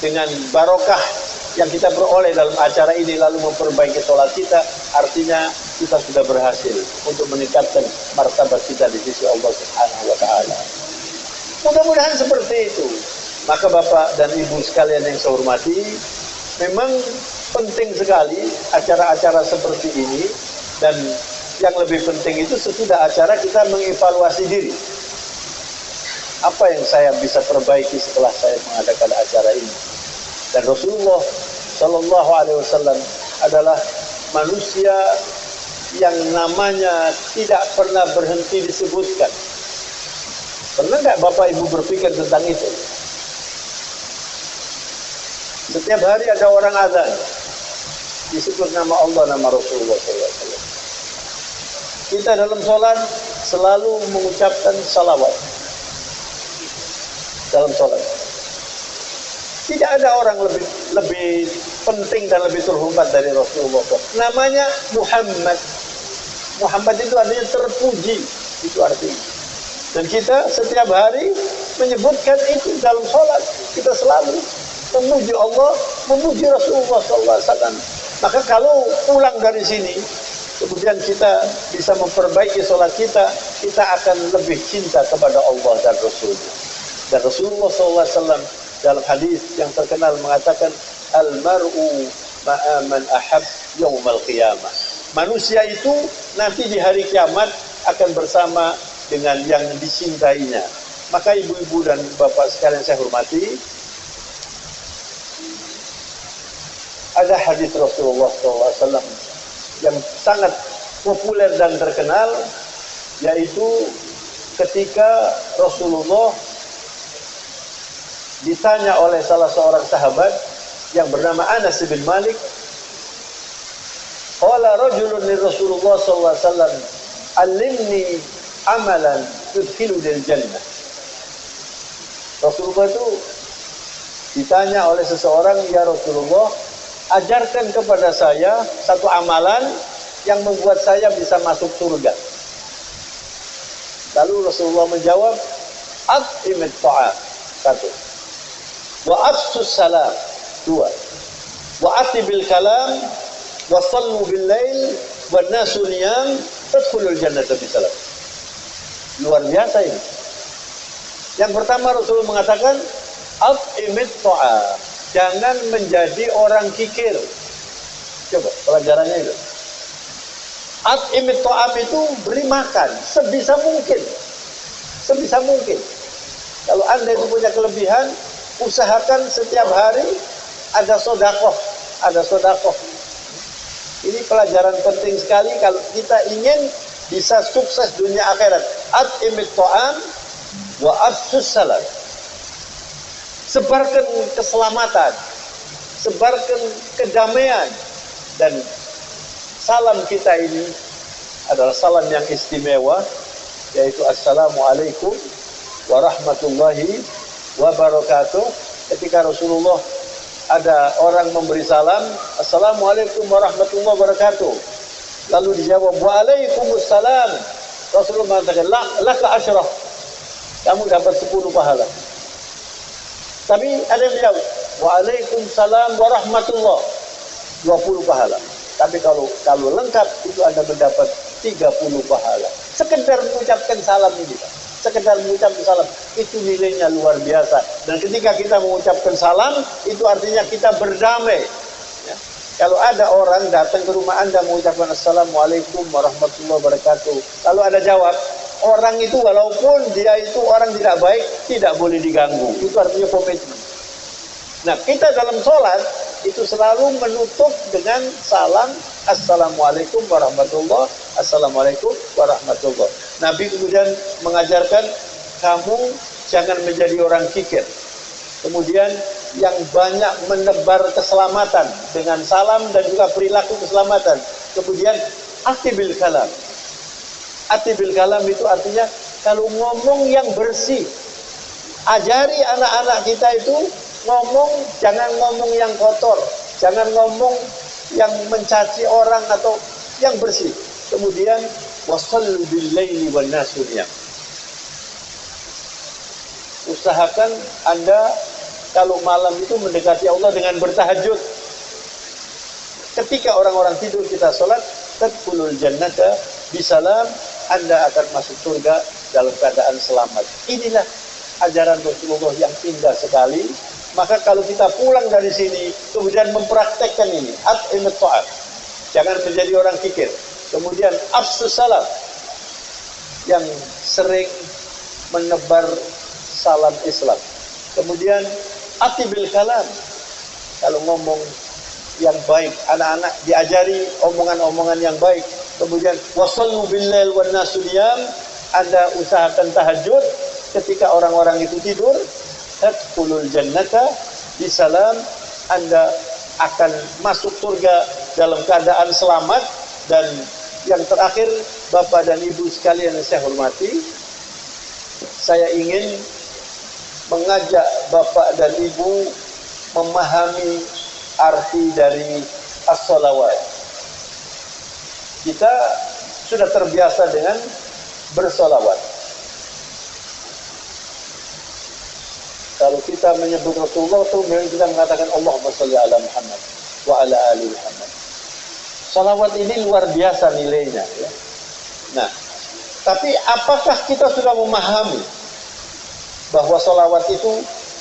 dengan barokah yang kita peroleh dalam acara ini lalu memperbaiki sholat kita, artinya kita sudah berhasil untuk meningkatkan martabat kita di sisi Allah Subhanahu wa Ta'ala. Mudah-mudahan seperti itu. Maka Bapak dan Ibu sekalian yang saya hormati, memang penting sekali acara-acara seperti ini, dan yang lebih penting itu sesudah acara kita mengevaluasi diri. Apa yang saya bisa perbaiki setelah saya mengadakan acara ini? Dan Rasulullah Shallallahu Alaihi Wasallam adalah manusia yang namanya tidak pernah berhenti disebutkan. Pernah nggak Bapak Ibu berpikir tentang itu? Setiap hari ada orang azan, disebut nama Allah, nama Rasulullah SAW. Kita dalam sholat selalu mengucapkan salawat dalam sholat. Tidak ada orang lebih penting dan lebih terhormat dari Rasulullah SAW. Namanya Muhammad. Muhammad itu artinya terpuji, itu artinya. Dan kita setiap hari menyebutkan itu dalam sholat. Kita selalu memuji Allah, memuji Rasulullah SAW. Maka kalau pulang dari sini, kemudian kita bisa memperbaiki sholat kita, kita akan lebih cinta kepada Allah dan Rasulullah. Dan Rasulullah SAW dalam hadis yang terkenal mengatakan, "Al-mar'u ma'a man ahab yaumal qiyamah." Manusia itu nanti di hari kiamat akan bersama dengan yang dicintainya. Maka ibu-ibu dan bapak sekalian saya hormati, ada hadis Rasulullah SAW yang sangat populer dan terkenal, yaitu ketika Rasulullah ditanya oleh salah seorang sahabat yang bernama Anas bin Malik, qala rajulun li Rasulullah sallallahu alaihi wasallam, "Allimni amalan yudkhilunil jannah." Rasulullah itu ditanya oleh seseorang, "Ya Rasulullah, ajarkan kepada saya satu amalan yang membuat saya bisa masuk surga." Lalu Rasulullah menjawab, "At'imit ta'am." Satu. Wa afsus salam, dua. Wa atibil kalam, wa sallu bil lail, wa nasu niyam, tadkhulul jannata bisalam. Luar biasa ini. Yang pertama Rasulullah mengatakan, at'imit ta'am. Jangan menjadi orang kikir. Coba pelajarannya itu. At'imit ta'am itu beri makan sebisa mungkin. Sebisa mungkin. Kalau Anda itu punya kelebihan, usahakan setiap hari ada sodakoh, ada sodakoh. Ini pelajaran penting sekali kalau kita ingin bisa sukses dunia akhirat. At'imit ta'am wa afsus salam. Sebarkan keselamatan, sebarkan kedamaian, Dan salam kita ini adalah salam yang istimewa, yaitu Assalamualaikum warahmatullahi wabarakatuh. Ketika Rasulullah ada orang memberi salam, Assalamualaikum warahmatullahi wabarakatuh, lalu dijawab Waalaikumsalam, Rasulullah mengatakan laka asyrah, kamu dapat 10 pahala. Tapi ada yang menjawab Waalaikumsalam warahmatullahi, 20 pahala. Tapi kalau lengkap itu Anda mendapat 30 pahala. Sekedar mengucapkan salam ini, Pak. Sekedar mengucapkan salam itu nilainya luar biasa. Dan ketika kita mengucapkan salam, itu artinya kita berdamai. Ya. Kalau ada orang datang ke rumah Anda mengucapkan Assalamualaikum warahmatullahi wabarakatuh, lalu Anda jawab, orang itu walaupun dia itu orang tidak baik, tidak boleh diganggu. Itu artinya komitmen. Nah, kita dalam sholat itu selalu menutup dengan salam Assalamualaikum warahmatullahi, Assalamualaikum warahmatullahi. Nabi kemudian mengajarkan kamu jangan menjadi orang kikir. Kemudian yang banyak menebar keselamatan dengan salam dan juga perilaku keselamatan. Kemudian atibil kalam. Atibil kalam itu artinya kalau ngomong yang bersih. Ajari anak-anak kita itu ngomong, jangan ngomong yang kotor, jangan ngomong yang mencaci orang atau yang bersih. Kemudian wasallu bil laili wan nasu niyam. Usahakan Anda kalau malam itu mendekati Allah dengan bertahajud. Ketika orang-orang tidur kita sholat, tadkhulul jannata bisalam, Anda akan masuk surga dalam keadaan selamat. Inilah ajaran Rasulullah yang indah sekali. Maka kalau kita pulang dari sini kemudian mempraktekkan ini, at'imat ta'am, jangan menjadi orang kikir. Kemudian afsus salam, yang sering menebar salam Islam. Kemudian atibil kalam, kalau ngomong yang baik, anak-anak diajari omongan-omongan yang baik. Kemudian wasallu billail wan nasu niyam, Anda usahakan tahajud ketika orang-orang itu tidur. Tadkhulul jannata bisalam, Anda akan masuk surga dalam keadaan selamat. Dan yang terakhir, Bapak dan Ibu sekalian yang saya hormati, saya ingin mengajak Bapak dan Ibu memahami arti dari as-shalawat. Kita sudah terbiasa dengan bersolawat. Kalau kita menyebut Rasulullah, kemudian kita mengatakan Allahumma sholli ala Muhammad wa ala ali Muhammad. Salawat ini luar biasa nilainya. Ya. Nah, tapi apakah kita sudah memahami bahwa salawat itu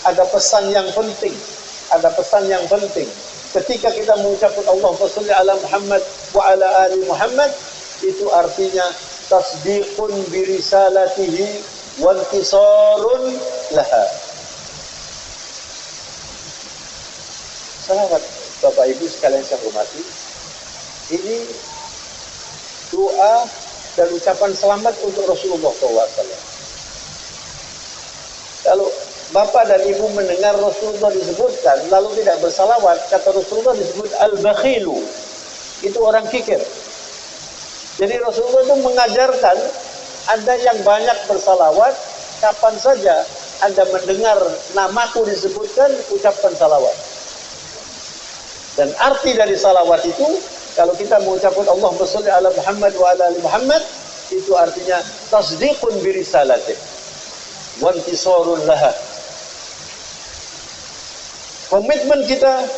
ada pesan yang penting? Ada pesan yang penting. Ketika kita mengucapkan Allahumma sholli ala Muhammad wa ala ali Muhammad, itu artinya tasdiqun bi risalatihi wa intisarun laha. Salawat, Bapak Ibu sekalian saya hormati, ini doa dan ucapan selamat untuk Rasulullah SAW. Kalau Bapak dan Ibu mendengar Rasulullah disebutkan lalu tidak bersalawat, kata Rasulullah disebut al-bakhilu, itu orang kikir. Jadi Rasulullah itu mengajarkan Anda yang banyak bersalawat, kapan saja Anda mendengar namaku disebutkan, ucapkan salawat. Dan arti dari salawat itu, kalau kita mengucapkan Allahumma sholli ala Muhammad wa ala ali Muhammad, itu artinya tasdiqun bi risalati wa intisarun laha. Komitmen kita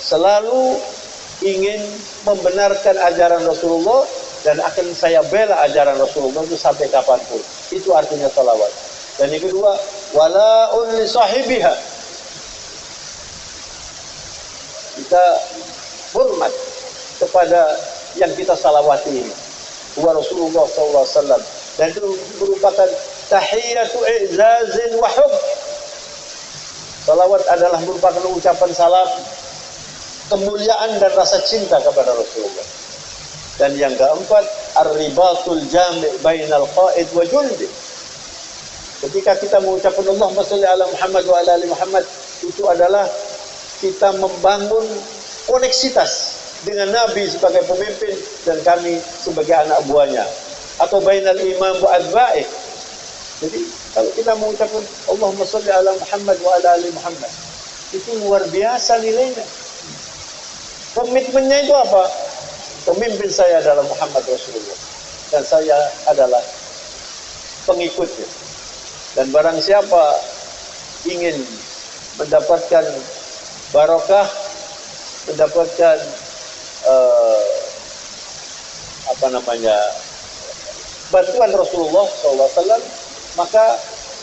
selalu ingin membenarkan ajaran Rasulullah, dan akan saya bela ajaran Rasulullah itu sampai kapanpun. Itu artinya salawat. Dan yang kedua, wala'un li sahibiha. Kita hormat kepada yang kita salawati ini, wa Rasulullah SAW. Dan itu merupakan tahiyatu i'zazin wa hub. Salawat adalah merupakan ucapan salam, kemuliaan dan rasa cinta kepada Rasulullah. Dan yang keempat, ar-ribatul jami' bainal qa'id wa jundi. Ketika kita mengucapkan Allahumma sholli ala Muhammad wa ala ali Muhammad, itu adalah kita membangun koneksitas dengan Nabi sebagai pemimpin dan kami sebagai anak buahnya, atau bainal imam wa adba'ih. Jadi kalau kita mengucapkan Allahumma sholli ala Muhammad wa ala ali Muhammad, itu luar biasa nilainya. Komitmennya itu apa? Pemimpin saya adalah Muhammad Rasulullah dan saya adalah pengikutnya. Dan barang siapa ingin mendapatkan barokah, mendapatkan bantuan Rasulullah SAW, maka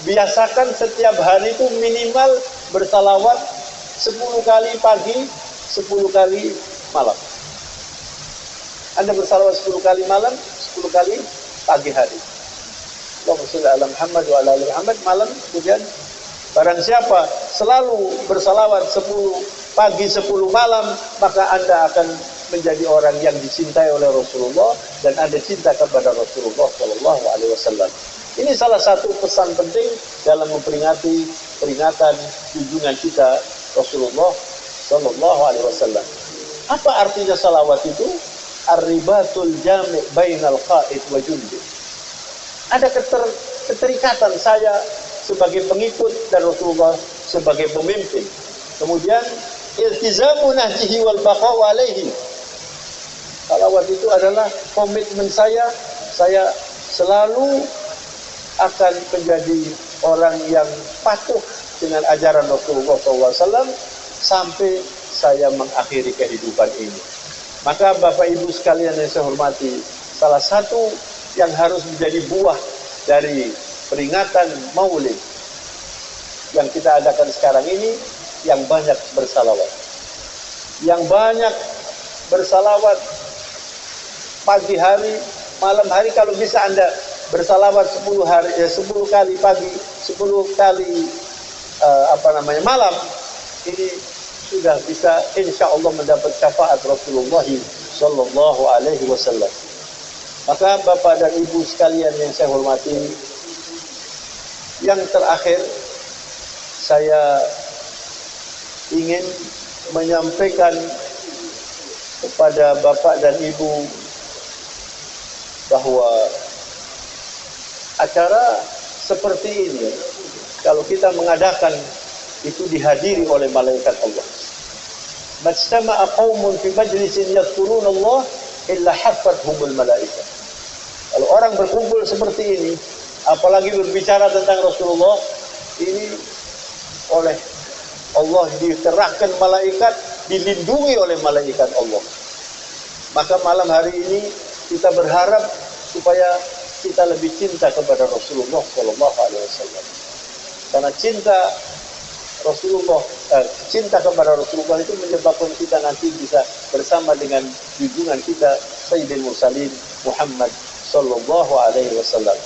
biasakan setiap hari itu minimal bersalawat 10 kali pagi, 10 kali malam. Anda bersalawat 10 kali malam, 10 kali pagi hari. Allahumma sholli ala Muhammad wa ala ali Muhammad. Malam kemudian barang siapa selalu bersalawat 10 pagi 10 malam, maka Anda akan menjadi orang yang dicintai oleh Rasulullah dan Anda cinta kepada Rasulullah Shallallahu Alaihi Wasallam. Ini salah satu pesan penting dalam memperingati peringatan junjungan kita Rasulullah Shallallahu Alaihi Wasallam. Apa artinya salawat itu? Ar-ribatul jami' bainal qa'id wa jundi. Ada keterikatan saya sebagai pengikut dan Rasulullah sebagai pemimpin. Kemudian iltizamu nahjihi wal baqa'u alaihi. Salawat itu adalah komitmen saya selalu akan menjadi orang yang patuh dengan ajaran Rasulullah SAW sampai saya mengakhiri kehidupan ini. Maka Bapak Ibu sekalian yang saya hormati, salah satu yang harus menjadi buah dari peringatan Maulid yang kita adakan sekarang ini, yang banyak bersalawat. Yang banyak bersalawat pagi hari, malam hari. Kalau bisa Anda bersalawat 10 kali pagi, 10 kali malam, ini sudah bisa insya Allah mendapat syafaat Rasulullah Sallallahu Alaihi Wasallam. Maka Bapak dan Ibu sekalian yang saya hormati, yang terakhir saya ingin menyampaikan kepada Bapak dan Ibu bahwa acara seperti ini kalau kita mengadakan itu dihadiri oleh malaikat Allah. Majtama'a qaumun fi majlisin yadhkuruna Allah illa haffathumul malaikah. Kalau orang berkumpul seperti ini, apalagi berbicara tentang Rasulullah, ini oleh Allah dikerahkan malaikat, dilindungi oleh malaikat Allah. Maka malam hari ini kita berharap supaya kita lebih cinta kepada Rasulullah Sallallahu Alaihi Wasallam. Karena cinta kepada Rasulullah itu menyebabkan kita nanti bisa bersama dengan junjungan kita Sayyidil Mursalin Muhammad Sallallahu Alaihi Wasallam.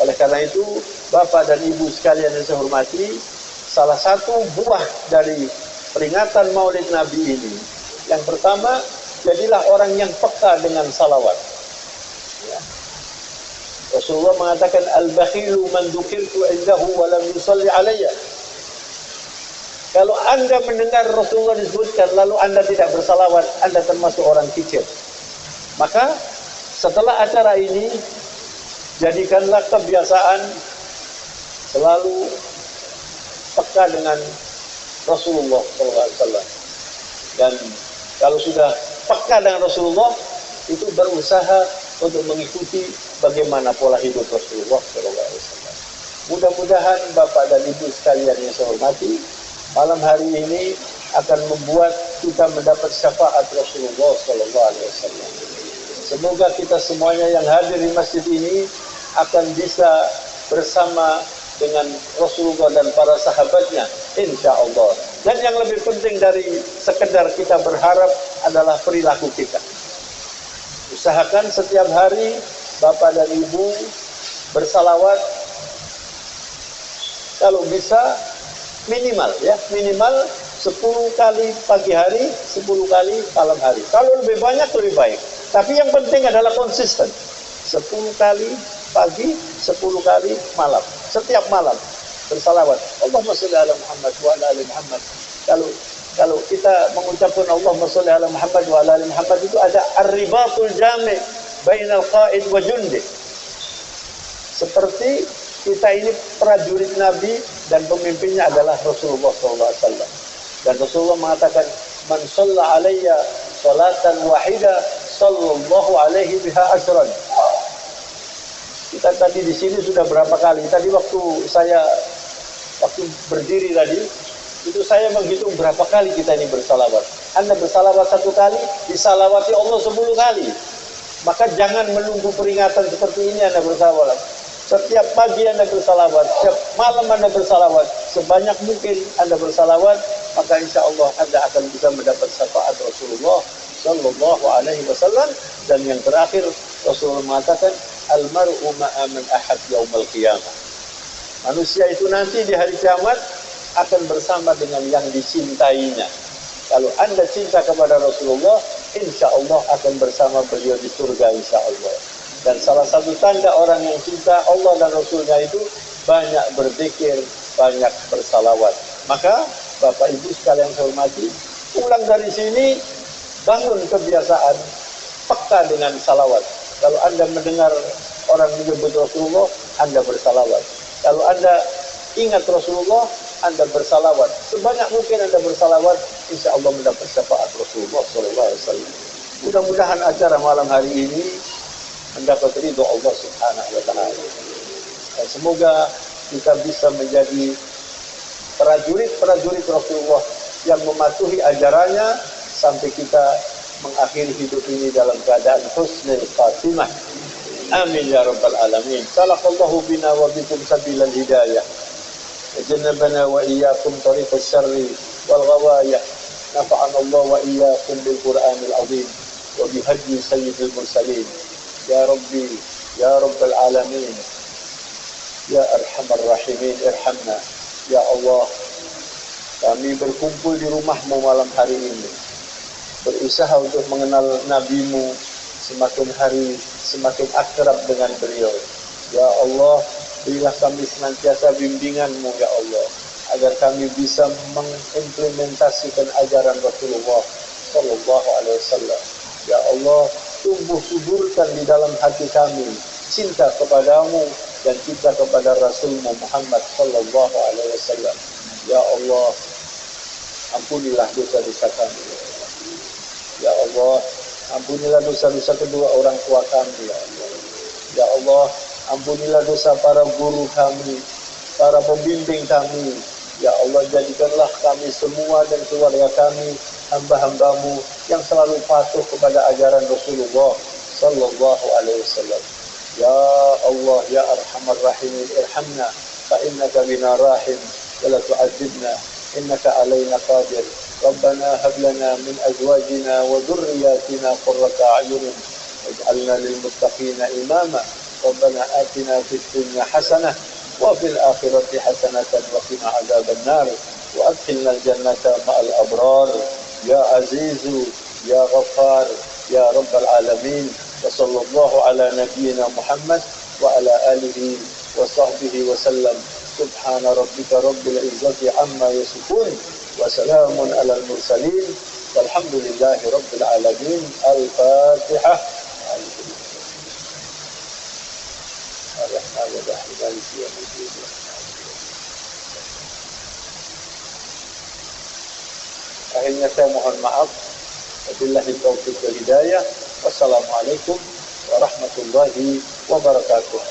Oleh karena itu, Bapak dan Ibu sekalian yang saya hormati, salah satu buah dari peringatan Maulid Nabi ini, yang pertama, jadilah orang yang peka dengan salawat. Ya. Rasulullah mengatakan, al-bakhilu man dzukirtu indahu wa lam yusalli alayya. Kalau Anda mendengar Rasulullah disebutkan lalu Anda tidak bersalawat, Anda termasuk orang kikir. Maka setelah acara ini, jadikanlah kebiasaan selalu peka dengan Rasulullah SAW. Dan kalau sudah peka dengan Rasulullah, itu berusaha untuk mengikuti bagaimana pola hidup Rasulullah SAW. Mudah-mudahan Bapak dan Ibu sekalian yang saya hormati, malam hari ini akan membuat kita mendapat syafaat Rasulullah SAW. Semoga kita semuanya yang hadir di masjid ini akan bisa bersama dengan Rasulullah dan para sahabatnya, insya Allah. Dan yang lebih penting dari sekedar kita berharap adalah perilaku kita. Usahakan setiap hari Bapak dan Ibu bersalawat, kalau bisa minimal 10 kali pagi hari, 10 kali malam hari. Kalau lebih banyak lebih baik. Tapi yang penting adalah konsisten. 10 kali pagi, 10 kali malam. Setiap malam bersalawat. Allahumma sholli ala Muhammad wa ala ali Muhammad. Kalau Kalau kita mengucapkan Allahumma sholli ala Muhammad wa ala ali Muhammad, itu ada ar-ribatul jami' bainal qa'id wa jundi. Seperti kita ini prajurit Nabi dan pemimpinnya adalah Rasulullah SAW. Dan Rasulullah mengatakan, man shalla alayya salatan wahida sallallahu alaihi biha asyran. Kita tadi di sini sudah berapa kali? Tadi waktu berdiri tadi, itu saya menghitung berapa kali kita ini bersalawat. Anda bersalawat 1 kali, disalawati Allah 10 kali. Maka jangan menunggu peringatan seperti ini Anda bersalawat. Setiap pagi Anda bersalawat, setiap malam Anda bersalawat, sebanyak mungkin Anda bersalawat, maka insya Allah Anda akan bisa mendapat syafaat Rasulullah Sallallahu Alaihi Wasallam. Dan yang terakhir, Rasulullah mengatakan, Al-mar'u ma'a man ahad yaumal qiyamah. Manusia itu nanti di hari kiamat akan bersama dengan yang dicintainya. Kalau Anda cinta kepada Rasulullah, insya Allah akan bersama beliau di surga, insya Allah. Dan salah satu tanda orang yang cinta Allah dan Rasulnya itu banyak berzikir, banyak bersalawat. Maka Bapak Ibu sekalian saya hormati, pulang dari sini bangun kebiasaan peka dengan salawat. Kalau Anda mendengar orang menyebut Rasulullah, Anda bersalawat. Kalau Anda ingat Rasulullah, Anda bersalawat. Sebanyak mungkin Anda bersalawat, insya Allah mendapat syafaat Rasulullah SAW. Mudah-mudahan acara malam hari ini mendapat ridho Allah Subhanahu wa Ta'ala. Dan semoga kita bisa menjadi prajurit-prajurit Rasulullah yang mematuhi ajarannya sampai kita mengakhiri hidup ini dalam keadaan husnul khatimah. Amin ya rabbal alamin. Salaqallahu bina wa bikum sabilal hidayah. Wajannabana wa iyyakum tariqas syarri wal ghawayah. Nafa'ana Allah wa iyyakum bil Qur'anil azim wa bi hadyi sayyidil mursalin. Ya Rabbi, Ya Rabbal Alamin, Ya Arhamar Rahimin, irhamna. Ya Allah, kami berkumpul di rumahmu malam hari ini, berusaha untuk mengenal Nabi-Mu, semakin hari semakin akrab dengan beliau. Ya Allah, berilah kami senantiasa bimbingan-Mu, Ya Allah, agar kami bisa mengimplementasikan ajaran Rasulullah Sallallahu Alaihi Wasallam. Ya Allah, tumbuh suburkan di dalam hati kami cinta kepadamu dan cinta kepada Rasul-Mu Muhammad Sallallahu Alaihi Wasallam. Ya Allah, ampunilah dosa-dosa kami. Ya Allah, ampunilah dosa-dosa kedua orang tua kami. Ya Allah, ya Allah, ampunilah dosa para guru kami, para pembimbing kami. Ya Allah, jadikanlah kami semua dan keluarga kami hamba-hambamu yang selalu patuh kepada ajaran Rasulullah Sallallahu Alaihi Wasallam. Ya Allah, Ya Arhamar Rahimin, irhamna, fa innaka bina rahim, wa la tu'adzibna, innaka alaina qadir. Rabbana hab lana min azwajina wa dhurriyyatina qurrata a'yunin waj'alna lil muttaqina imama. Rabbana atina fid dunya hasanah wa fil akhirati hasanatan wa qina adzaban nar wa adkhilna al jannata ma'al abrar. Ya Azizu, Ya Ghaffar, Ya Rabbal Alamin. Wa sallallahu ala nabiyyina Muhammad wa ala alihi wa sahbihi wa sallam. Subhana rabbika rabbil izzati amma yasifun wa salamun alal mursalin walhamdulillahi rabbil alamin. Al-Fatihah. Ar-Rahman ar-Rahim, Maliki yaumiddin. Akhirnya saya mohon maaf. Wabillahi taufiq wal hidayah. Wassalamualaikum warahmatullahi wabarakatuh.